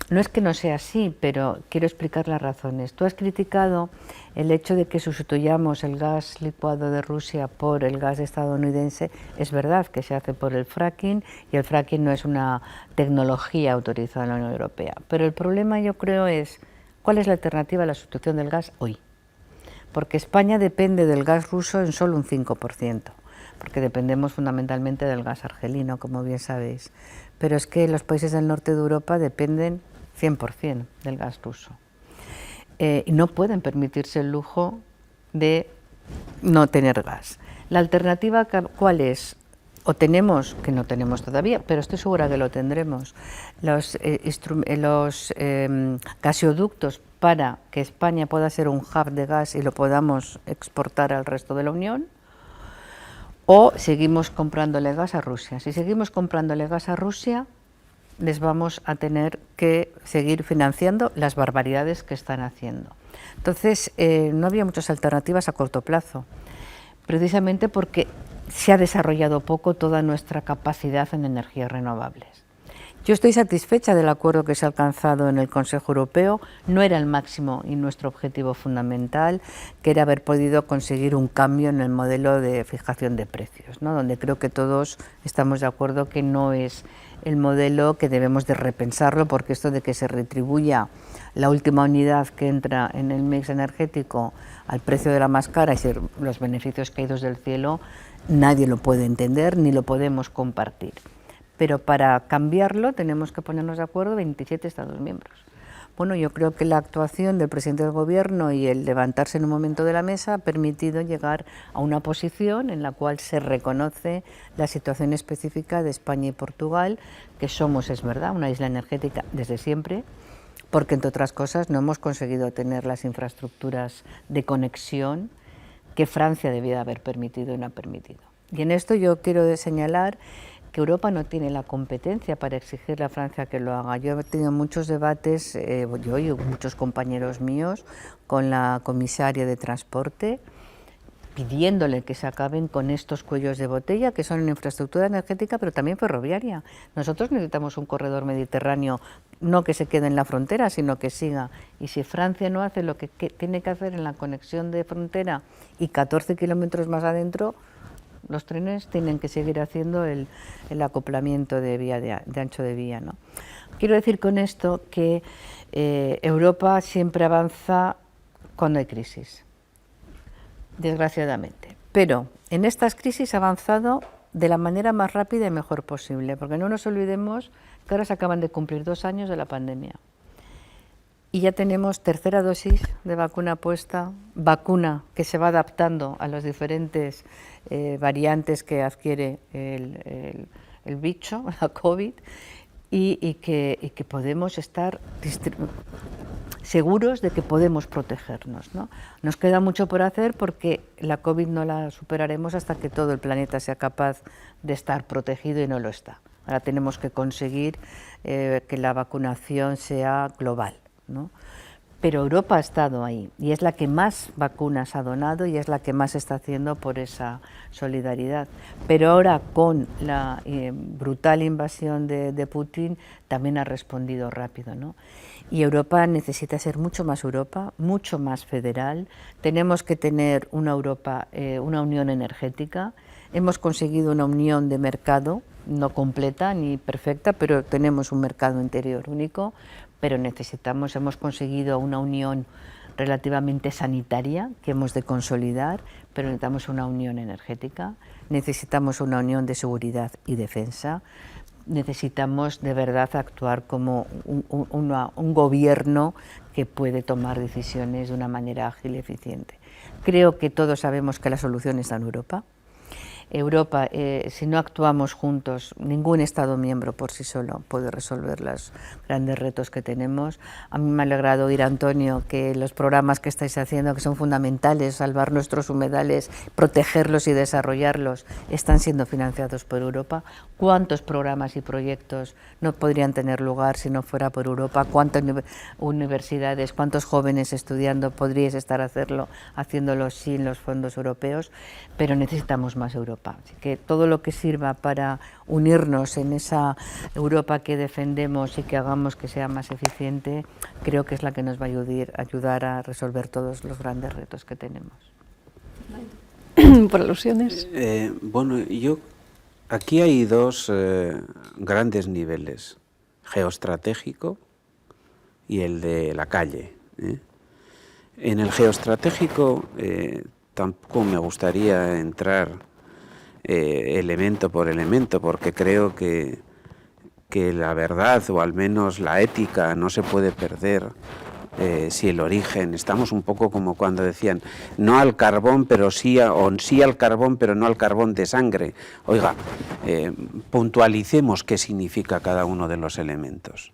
no es que no sea así, pero quiero explicar las razones. Tú has criticado el hecho de que sustituyamos el gas licuado de Rusia por el gas estadounidense. Es verdad que se hace por el fracking, y el fracking no es una tecnología autorizada en la Unión Europea. Pero el problema, yo creo, es ¿cuál es la alternativa a la sustitución del gas hoy? Porque España depende del gas ruso en solo un 5%. Porque dependemos fundamentalmente del gas argelino, como bien sabéis. Pero es que los países del norte de Europa dependen 100% del gas ruso. Y no pueden permitirse el lujo de no tener gas. La alternativa, ¿cuál es? O tenemos, que no tenemos todavía, pero estoy segura que lo tendremos, los gasoductos para que España pueda ser un hub de gas y lo podamos exportar al resto de la Unión. O seguimos comprándole gas a Rusia. Si seguimos comprándole gas a Rusia, les vamos a tener que seguir financiando las barbaridades que están haciendo. Entonces, no había muchas alternativas a corto plazo, precisamente porque se ha desarrollado poco toda nuestra capacidad en energías renovables. Yo estoy satisfecha del acuerdo que se ha alcanzado en el Consejo Europeo. No era el máximo y nuestro objetivo fundamental, que era haber podido conseguir un cambio en el modelo de fijación de precios, ¿no? Donde creo que todos estamos de acuerdo que no es el modelo, que debemos de repensarlo, porque esto de que se retribuya la última unidad que entra en el mix energético al precio de la más cara y ser los beneficios caídos del cielo, nadie lo puede entender ni lo podemos compartir. Pero para cambiarlo tenemos que ponernos de acuerdo 27 Estados miembros. Bueno, yo creo que la actuación del presidente del Gobierno y el levantarse en un momento de la mesa ha permitido llegar a una posición en la cual se reconoce la situación específica de España y Portugal, que somos, es verdad, una isla energética desde siempre, porque entre otras cosas no hemos conseguido tener las infraestructuras de conexión que Francia debía haber permitido y no ha permitido. Y en esto yo quiero señalar que Europa no tiene la competencia para exigirle a Francia que lo haga. Yo he tenido muchos debates, yo y muchos compañeros míos, con la comisaria de Transporte, pidiéndole que se acaben con estos cuellos de botella, que son en infraestructura energética, pero también ferroviaria. Nosotros necesitamos un corredor mediterráneo, no que se quede en la frontera, sino que siga. Y si Francia no hace lo que tiene que hacer en la conexión de frontera y 14 kilómetros más adentro, los trenes tienen que seguir haciendo el acoplamiento de ancho de vía, ¿no? Quiero decir con esto que Europa siempre avanza cuando hay crisis, desgraciadamente. Pero en estas crisis ha avanzado de la manera más rápida y mejor posible, porque no nos olvidemos que ahora se acaban de cumplir 2 años de la pandemia y ya tenemos tercera dosis de vacuna puesta, vacuna que se va adaptando a los diferentes variantes que adquiere el bicho, la COVID, y que podemos estar seguros de que podemos protegernos, ¿no? Nos queda mucho por hacer porque la COVID no la superaremos hasta que todo el planeta sea capaz de estar protegido y no lo está. Ahora tenemos que conseguir que la vacunación sea global, ¿no? Pero Europa ha estado ahí y es la que más vacunas ha donado y es la que más está haciendo por esa solidaridad. Pero ahora con la brutal invasión de Putin también ha respondido rápido, ¿no? Y Europa necesita ser mucho más Europa, mucho más federal. Tenemos que tener una Europa, una unión energética. Hemos conseguido una unión de mercado, no completa ni perfecta, pero tenemos un mercado interior único. Pero hemos conseguido una unión relativamente sanitaria que hemos de consolidar, pero necesitamos una unión energética, necesitamos una unión de seguridad y defensa, necesitamos de verdad actuar como un gobierno que puede tomar decisiones de una manera ágil y eficiente. Creo que todos sabemos que la solución está en Europa. Europa, si no actuamos juntos, ningún Estado miembro por sí solo puede resolver los grandes retos que tenemos. A mí me ha alegrado oír, Antonio, que los programas que estáis haciendo, que son fundamentales, salvar nuestros humedales, protegerlos y desarrollarlos, están siendo financiados por Europa. ¿Cuántos programas y proyectos no podrían tener lugar si no fuera por Europa? ¿Cuántas universidades, cuántos jóvenes estudiando podríais estar haciéndolo sin los fondos europeos? Pero necesitamos más Europa. Así que todo lo que sirva para unirnos en esa Europa que defendemos y que hagamos que sea más eficiente, creo que es la que nos va a ayudar a resolver todos los grandes retos que tenemos. Por alusiones. Bueno, aquí hay dos grandes niveles, geoestratégico y el de la calle. En el geoestratégico tampoco me gustaría entrar elemento por elemento, porque creo que la verdad, o al menos la ética, no se puede perder si el origen, estamos un poco como cuando decían no al carbón, pero sí al carbón, pero no al carbón de sangre. Oiga, puntualicemos qué significa cada uno de los elementos.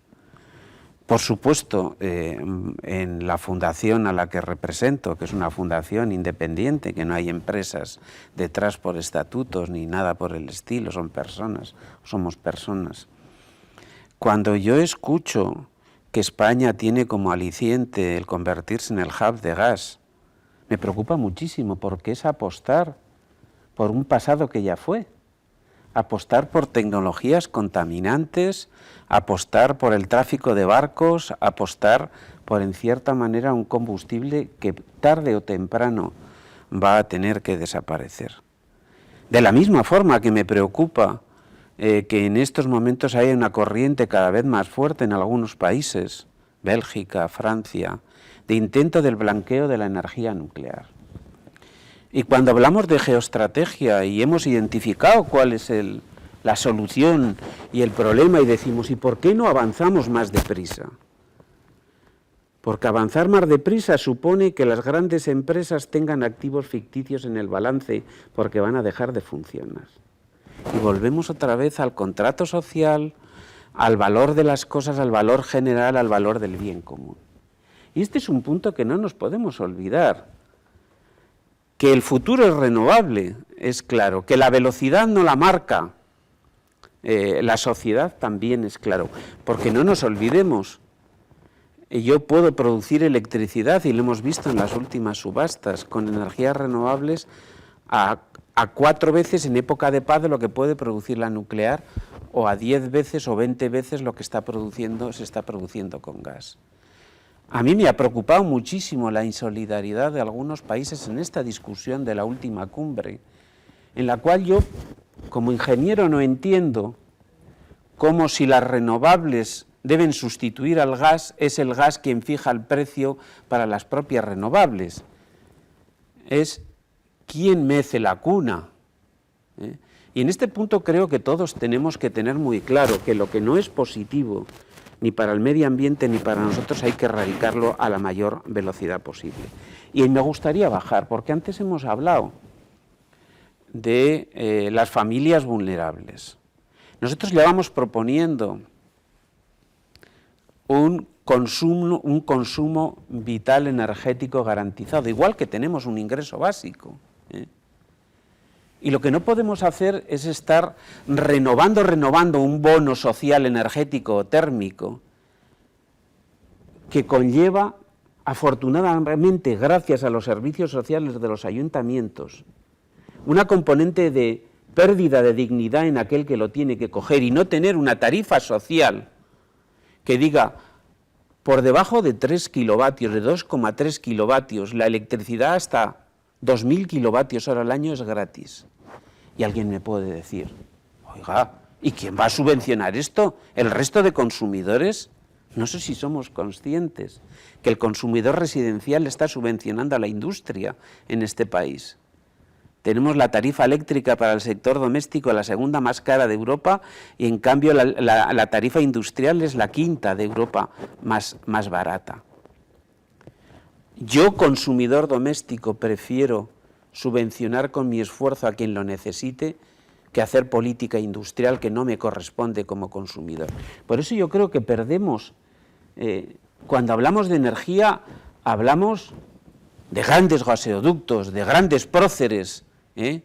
Por supuesto, en la fundación a la que represento, que es una fundación independiente, que no hay empresas detrás por estatutos ni nada por el estilo, somos personas. Cuando yo escucho que España tiene como aliciente el convertirse en el hub de gas, me preocupa muchísimo, porque es apostar por un pasado que ya fue. Apostar por tecnologías contaminantes, apostar por el tráfico de barcos, apostar por, en cierta manera, un combustible que tarde o temprano va a tener que desaparecer. De la misma forma que me preocupa que en estos momentos haya una corriente cada vez más fuerte en algunos países, Bélgica, Francia, de intento del blanqueo de la energía nuclear. Y cuando hablamos de geoestrategia y hemos identificado cuál es la solución y el problema y decimos, ¿y por qué no avanzamos más deprisa? Porque avanzar más deprisa supone que las grandes empresas tengan activos ficticios en el balance porque van a dejar de funcionar. Y volvemos otra vez al contrato social, al valor de las cosas, al valor general, al valor del bien común. Y este es un punto que no nos podemos olvidar. Que el futuro es renovable, es claro, que la velocidad no la marca, la sociedad también es claro, porque no nos olvidemos, yo puedo producir electricidad, y lo hemos visto en las últimas subastas, con energías renovables a 4 veces en época de paz de lo que puede producir la nuclear, o a 10 veces o 20 veces lo que se está produciendo con gas. A mí me ha preocupado muchísimo la insolidaridad de algunos países en esta discusión de la última cumbre, en la cual yo, como ingeniero, no entiendo cómo, si las renovables deben sustituir al gas, es el gas quien fija el precio para las propias renovables. Es quién mece la cuna. Y en este punto creo que todos tenemos que tener muy claro que lo que no es positivo ni para el medio ambiente ni para nosotros hay que erradicarlo a la mayor velocidad posible. Y me gustaría bajar, porque antes hemos hablado de las familias vulnerables. Nosotros llevamos proponiendo un consumo vital energético garantizado, igual que tenemos un ingreso básico, ¿eh? Y lo que no podemos hacer es estar renovando un bono social energético o térmico que conlleva, afortunadamente, gracias a los servicios sociales de los ayuntamientos, una componente de pérdida de dignidad en aquel que lo tiene que coger y no tener una tarifa social que diga, por debajo de 3 kilovatios, de 2,3 kilovatios, la electricidad hasta 2.000 kilovatios hora al año es gratis. Y alguien me puede decir, oiga, ¿y quién va a subvencionar esto? ¿El resto de consumidores? No sé si somos conscientes que el consumidor residencial está subvencionando a la industria en este país. Tenemos la tarifa eléctrica para el sector doméstico la segunda más cara de Europa y en cambio la tarifa industrial es la quinta de Europa más barata. Yo, consumidor doméstico, prefiero subvencionar con mi esfuerzo a quien lo necesite que hacer política industrial que no me corresponde como consumidor. Por eso yo creo que perdemos, cuando hablamos de energía, hablamos de grandes gaseoductos, de grandes próceres, ¿eh?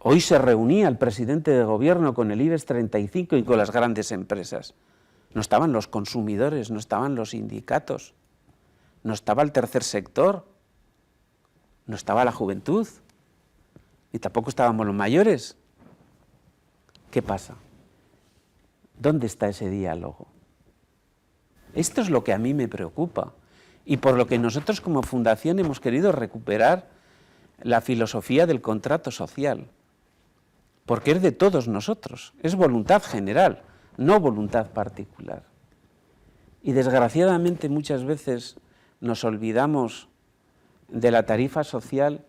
Hoy se reunía el presidente de gobierno con el IBEX 35 y con las grandes empresas. No estaban los consumidores, no estaban los sindicatos, no estaba el tercer sector, no estaba la juventud, y tampoco estábamos los mayores. ¿Qué pasa? ¿Dónde está ese diálogo? Esto es lo que a mí me preocupa y por lo que nosotros como fundación hemos querido recuperar la filosofía del contrato social, porque es de todos nosotros, es voluntad general, no voluntad particular. Y desgraciadamente muchas veces nos olvidamos de la tarifa social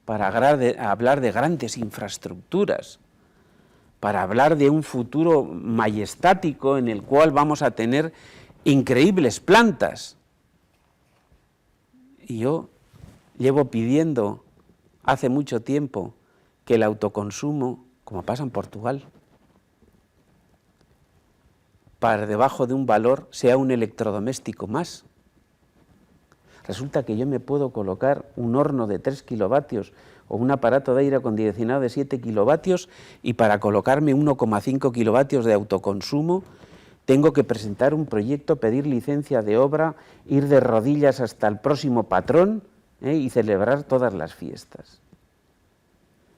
para hablar de grandes infraestructuras, para hablar de un futuro majestático en el cual vamos a tener increíbles plantas. Y yo llevo pidiendo hace mucho tiempo que el autoconsumo, como pasa en Portugal, para debajo de un valor sea un electrodoméstico más. Resulta que yo me puedo colocar un horno de 3 kilovatios o un aparato de aire acondicionado de 7 kilovatios y para colocarme 1,5 kilovatios de autoconsumo tengo que presentar un proyecto, pedir licencia de obra, ir de rodillas hasta el próximo patrón y celebrar todas las fiestas.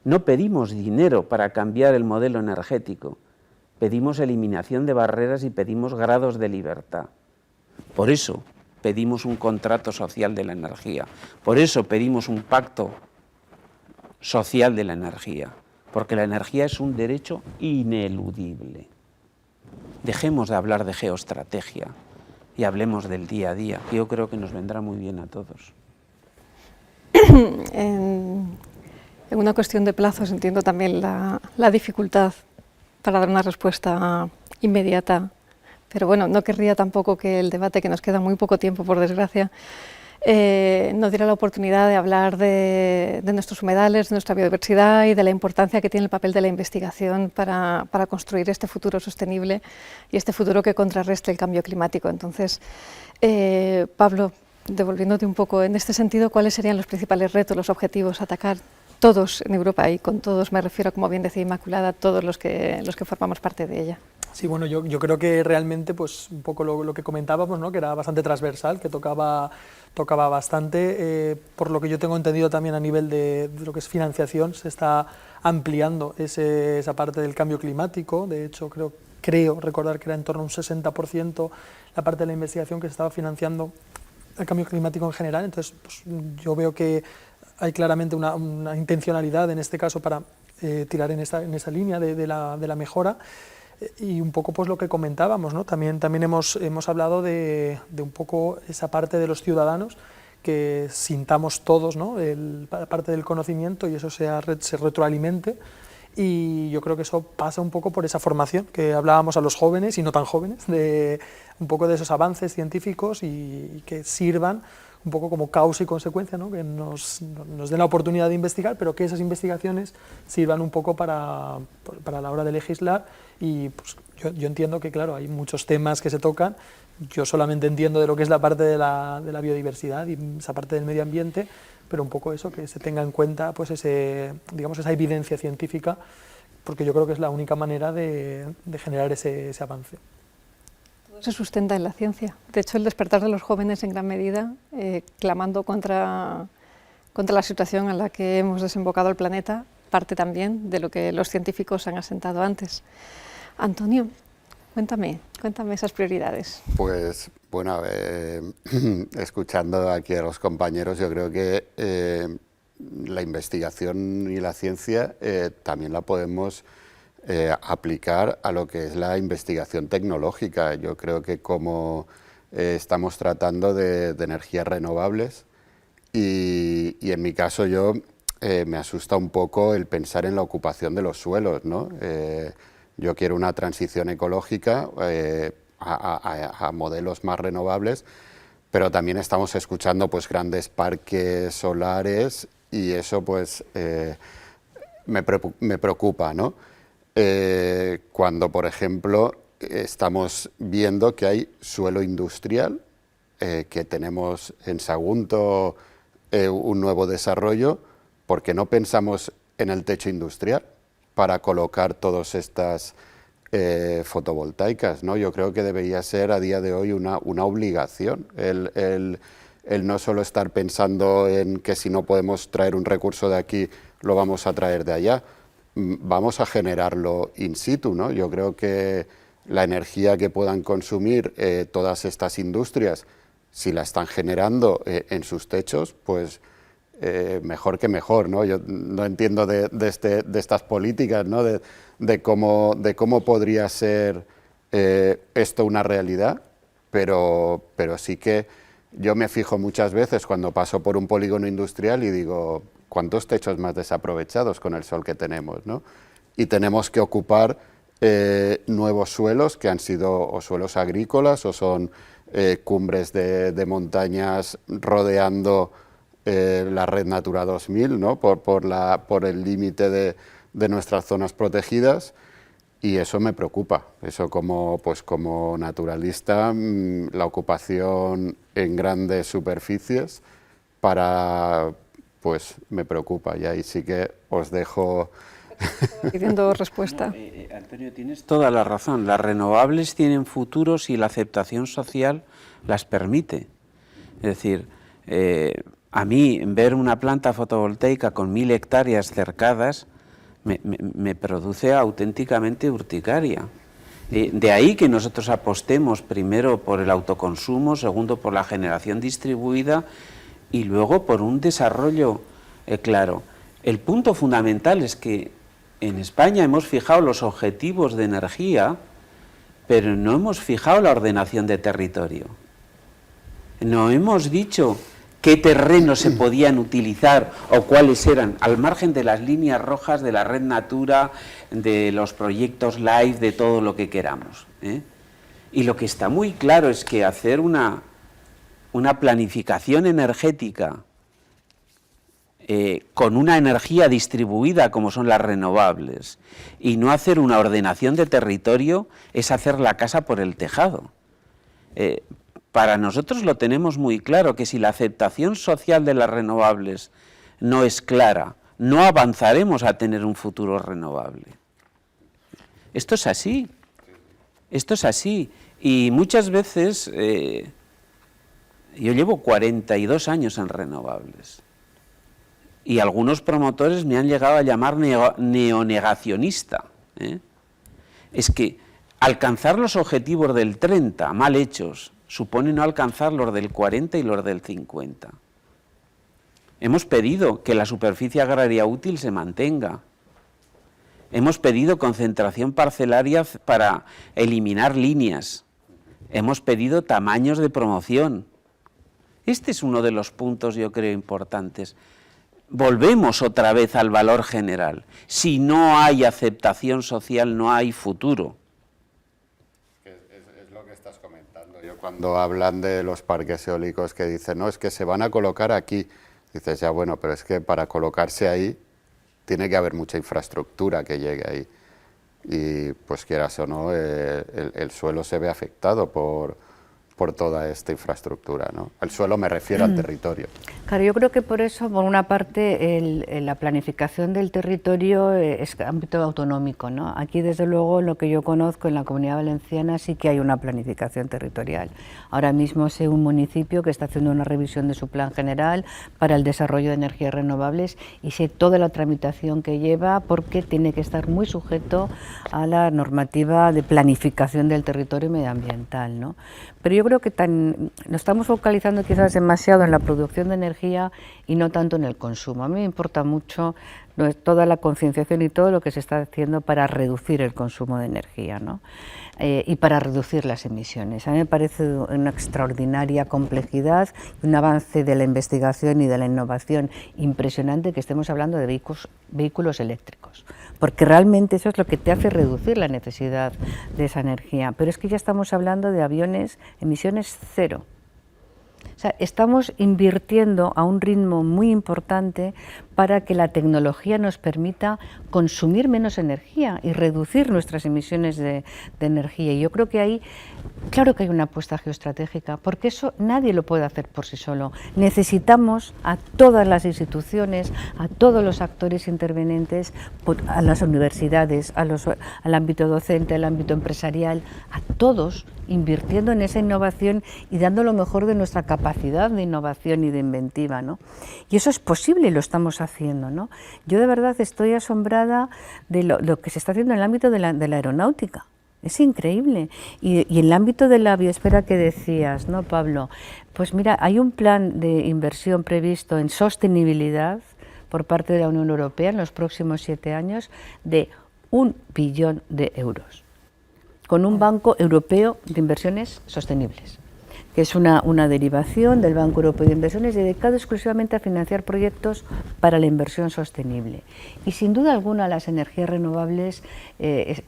No pedimos dinero para cambiar el modelo energético, pedimos eliminación de barreras y pedimos grados de libertad. Por eso pedimos un contrato social de la energía, por eso pedimos un pacto social de la energía, porque la energía es un derecho ineludible. Dejemos de hablar de geoestrategia y hablemos del día a día, que yo creo que nos vendrá muy bien a todos. En una cuestión de plazos entiendo también la dificultad para dar una respuesta inmediata, pero bueno, no querría tampoco que el debate, que nos queda muy poco tiempo por desgracia, nos diera la oportunidad de hablar de nuestros humedales, de nuestra biodiversidad y de la importancia que tiene el papel de la investigación para construir este futuro sostenible y este futuro que contrarreste el cambio climático. Entonces, Pablo, devolviéndote un poco en este sentido, ¿cuáles serían los principales retos, los objetivos a atacar todos en Europa? Y con todos me refiero, como bien decía Inmaculada, todos los que formamos parte de ella. Sí, bueno, yo creo que realmente, pues un poco lo que comentábamos, ¿no? Que era bastante transversal, que tocaba bastante. Por lo que yo tengo entendido también a nivel de lo que es financiación, se está ampliando esa parte del cambio climático. De hecho, creo recordar que era en torno a un 60% la parte de la investigación que se estaba financiando el cambio climático en general. Entonces, pues, yo veo que hay claramente una intencionalidad en este caso para tirar en esa línea de la mejora. Y un poco pues lo que comentábamos, ¿no? También hemos hablado de un poco esa parte de los ciudadanos que sintamos todos, ¿no?, parte del conocimiento y eso se retroalimente. Y yo creo que eso pasa un poco por esa formación que hablábamos a los jóvenes y no tan jóvenes, de un poco de esos avances científicos y que sirvan un poco como causa y consecuencia, ¿no?, que nos den la oportunidad de investigar, pero que esas investigaciones sirvan un poco para la hora de legislar. Y pues, yo entiendo que, claro, hay muchos temas que se tocan. Yo solamente entiendo de lo que es la parte de la biodiversidad y esa parte del medio ambiente, pero un poco eso, que se tenga en cuenta pues digamos, esa evidencia científica, porque yo creo que es la única manera de generar ese avance. Todo se sustenta en la ciencia. De hecho, el despertar de los jóvenes en gran medida, clamando contra la situación en la que hemos desembocado el planeta, parte también de lo que los científicos han asentado antes. Antonio, cuéntame esas prioridades. Pues bueno, escuchando aquí a los compañeros, yo creo que la investigación y la ciencia también la podemos aplicar a lo que es la investigación tecnológica. Yo creo que como estamos tratando de energías renovables y en mi caso yo me asusta un poco el pensar en la ocupación de los suelos, ¿no? Yo quiero una transición ecológica a modelos más renovables, pero también estamos escuchando pues grandes parques solares y eso pues me preocupa, ¿no? Cuando, por ejemplo, estamos viendo que hay suelo industrial, que tenemos en Sagunto un nuevo desarrollo, ¿por qué no pensamos en el techo industrial para colocar todas estas fotovoltaicas, ¿no? Yo creo que debería ser a día de hoy una obligación el no solo estar pensando en que si no podemos traer un recurso de aquí, lo vamos a traer de allá. Vamos a generarlo in situ, ¿no? Yo creo que la energía que puedan consumir todas estas industrias, si la están generando en sus techos, pues mejor que mejor, ¿no? Yo no entiendo de estas políticas, ¿no? de cómo podría ser esto una realidad, pero sí que yo me fijo muchas veces cuando paso por un polígono industrial y digo, ¿cuántos techos más desaprovechados con el sol que tenemos, ¿no? Y tenemos que ocupar nuevos suelos que han sido o suelos agrícolas o son cumbres de montañas rodeando la Red Natura 2000, ¿no? por el límite de nuestras zonas protegidas, y eso me preocupa. Eso como naturalista, la ocupación en grandes superficies pues me preocupa, y ahí sí que os dejo pidiendo respuesta. Antonio, tienes toda la razón. Las renovables tienen futuro si la aceptación social las permite. Es decir, a mí ver una planta fotovoltaica con 1000 hectáreas cercadas me produce auténticamente urticaria. De ahí que nosotros apostemos primero por el autoconsumo, segundo por la generación distribuida y luego por un desarrollo claro. El punto fundamental es que en España hemos fijado los objetivos de energía, pero no hemos fijado la ordenación de territorio. No hemos dicho qué terrenos se podían utilizar o cuáles eran, al margen de las líneas rojas de la Red Natura, de los proyectos LIFE, de todo lo que queramos, ¿eh? Y lo que está muy claro es que hacer una planificación energética con una energía distribuida como son las renovables y no hacer una ordenación de territorio es hacer la casa por el tejado. Para nosotros lo tenemos muy claro, que si la aceptación social de las renovables no es clara, no avanzaremos a tener un futuro renovable. Esto es así, y muchas veces, yo llevo 42 años en renovables, y algunos promotores me han llegado a llamar neonegacionista, ¿eh? Es que alcanzar los objetivos del 30 mal hechos supone no alcanzar los del 40 y los del 50. Hemos pedido que la superficie agraria útil se mantenga. Hemos pedido concentración parcelaria para eliminar líneas. Hemos pedido tamaños de promoción. Este es uno de los puntos, yo creo, importantes. Volvemos otra vez al valor general. Si no hay aceptación social, no hay futuro. Es lo que estás comentando. Yo cuando hablan de los parques eólicos que dicen, no, es que se van a colocar aquí, dices, ya bueno, pero es que para colocarse ahí tiene que haber mucha infraestructura que llegue ahí. Y pues quieras o no, el suelo se ve afectado por toda esta infraestructura, ¿no? El suelo me refiero al territorio. Claro, yo creo que por eso, por una parte, la planificación del territorio es ámbito autonómico, ¿no? Aquí, desde luego, lo que yo conozco en la Comunidad Valenciana sí que hay una planificación territorial. Ahora mismo sé un municipio que está haciendo una revisión de su plan general para el desarrollo de energías renovables y sé toda la tramitación que lleva porque tiene que estar muy sujeto a la normativa de planificación del territorio medioambiental, ¿no? Pero yo creo que nos estamos focalizando quizás demasiado en la producción de energía y no tanto en el consumo. A mí me importa mucho toda la concienciación y todo lo que se está haciendo para reducir el consumo de energía, ¿no? Y para reducir las emisiones. A mí me parece una extraordinaria complejidad y un avance de la investigación y de la innovación impresionante que estemos hablando de vehículos eléctricos, porque realmente eso es lo que te hace reducir la necesidad de esa energía. Pero es que ya estamos hablando de aviones, emisiones cero. O sea, estamos invirtiendo a un ritmo muy importante para que la tecnología nos permita consumir menos energía y reducir nuestras emisiones de energía. Y yo creo que ahí, claro que hay una apuesta geoestratégica, porque eso nadie lo puede hacer por sí solo. Necesitamos a todas las instituciones, a todos los actores intervenientes, a las universidades, al ámbito docente, al ámbito empresarial, a todos invirtiendo en esa innovación y dando lo mejor de nuestra capacidad de innovación y de inventiva, ¿no? Y eso es posible y lo estamos haciendo, ¿no? Yo de verdad estoy asombrada de lo que se está haciendo en el ámbito de la aeronáutica. Es increíble. Y en el ámbito de la biosfera que decías, ¿no, Pablo? Pues mira, hay un plan de inversión previsto en sostenibilidad por parte de la Unión Europea en los próximos 7 años de 1 billón de euros, con un Banco Europeo de Inversiones Sostenibles, que es una derivación del Banco Europeo de Inversiones dedicado exclusivamente a financiar proyectos para la inversión sostenible. Y sin duda alguna las energías renovables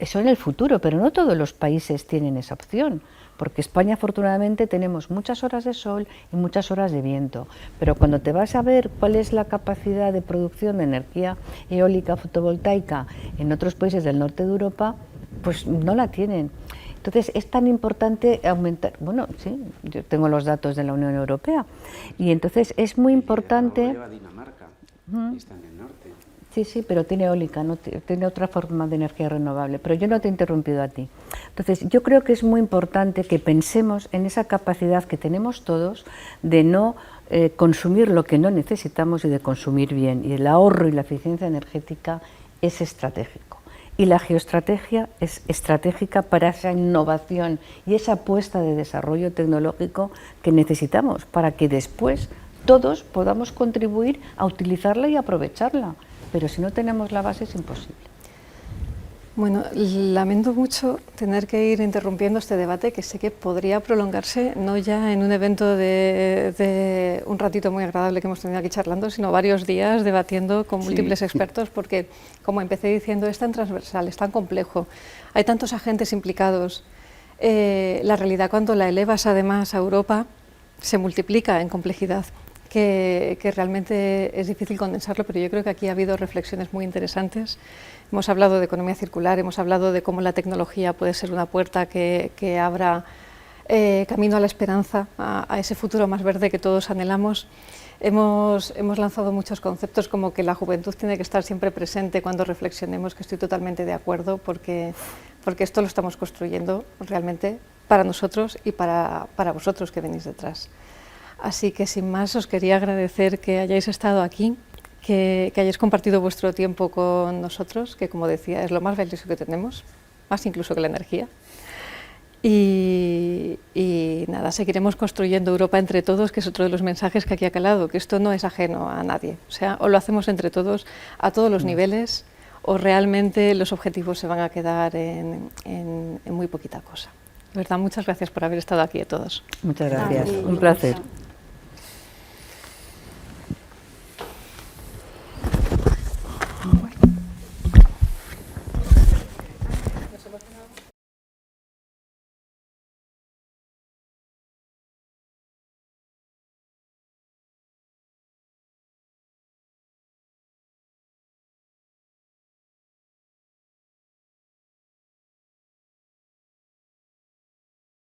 son el futuro, pero no todos los países tienen esa opción, porque España afortunadamente tenemos muchas horas de sol y muchas horas de viento, pero cuando te vas a ver cuál es la capacidad de producción de energía eólica fotovoltaica en otros países del norte de Europa, pues no la tienen. Entonces es tan importante aumentar, bueno, sí, yo tengo los datos de la Unión Europea, y entonces es muy importante... Lleva Dinamarca, está en el norte. Sí, sí, pero tiene eólica, no tiene otra forma de energía renovable, pero yo no te he interrumpido a ti. Entonces yo creo que es muy importante que pensemos en esa capacidad que tenemos todos de no consumir lo que no necesitamos y de consumir bien, y el ahorro y la eficiencia energética es estratégico. Y la geoestrategia es estratégica para esa innovación y esa apuesta de desarrollo tecnológico que necesitamos para que después todos podamos contribuir a utilizarla y aprovecharla. Pero si no tenemos la base es imposible. Bueno, lamento mucho tener que ir interrumpiendo este debate, que sé que podría prolongarse, no ya en un evento de un ratito muy agradable que hemos tenido aquí charlando, sino varios días debatiendo con múltiples expertos, porque, como empecé diciendo, es tan transversal, es tan complejo, hay tantos agentes implicados. La realidad, cuando la elevas además a Europa, se multiplica en complejidad, que realmente es difícil condensarlo, pero yo creo que aquí ha habido reflexiones muy interesantes. Hemos hablado de economía circular, hemos hablado de cómo la tecnología puede ser una puerta que abra camino a la esperanza, a ese futuro más verde que todos anhelamos. Hemos lanzado muchos conceptos, como que la juventud tiene que estar siempre presente cuando reflexionemos, que estoy totalmente de acuerdo, porque esto lo estamos construyendo realmente para nosotros y para vosotros que venís detrás. Así que sin más os quería agradecer que hayáis estado aquí, que hayáis compartido vuestro tiempo con nosotros, que como decía es lo más valioso que tenemos, más incluso que la energía. Y nada, seguiremos construyendo Europa entre todos, que es otro de los mensajes que aquí ha calado, que esto no es ajeno a nadie. O sea, o lo hacemos entre todos a todos los niveles, o realmente los objetivos se van a quedar en muy poquita cosa. De verdad, muchas gracias por haber estado aquí a todos. Muchas gracias, un placer.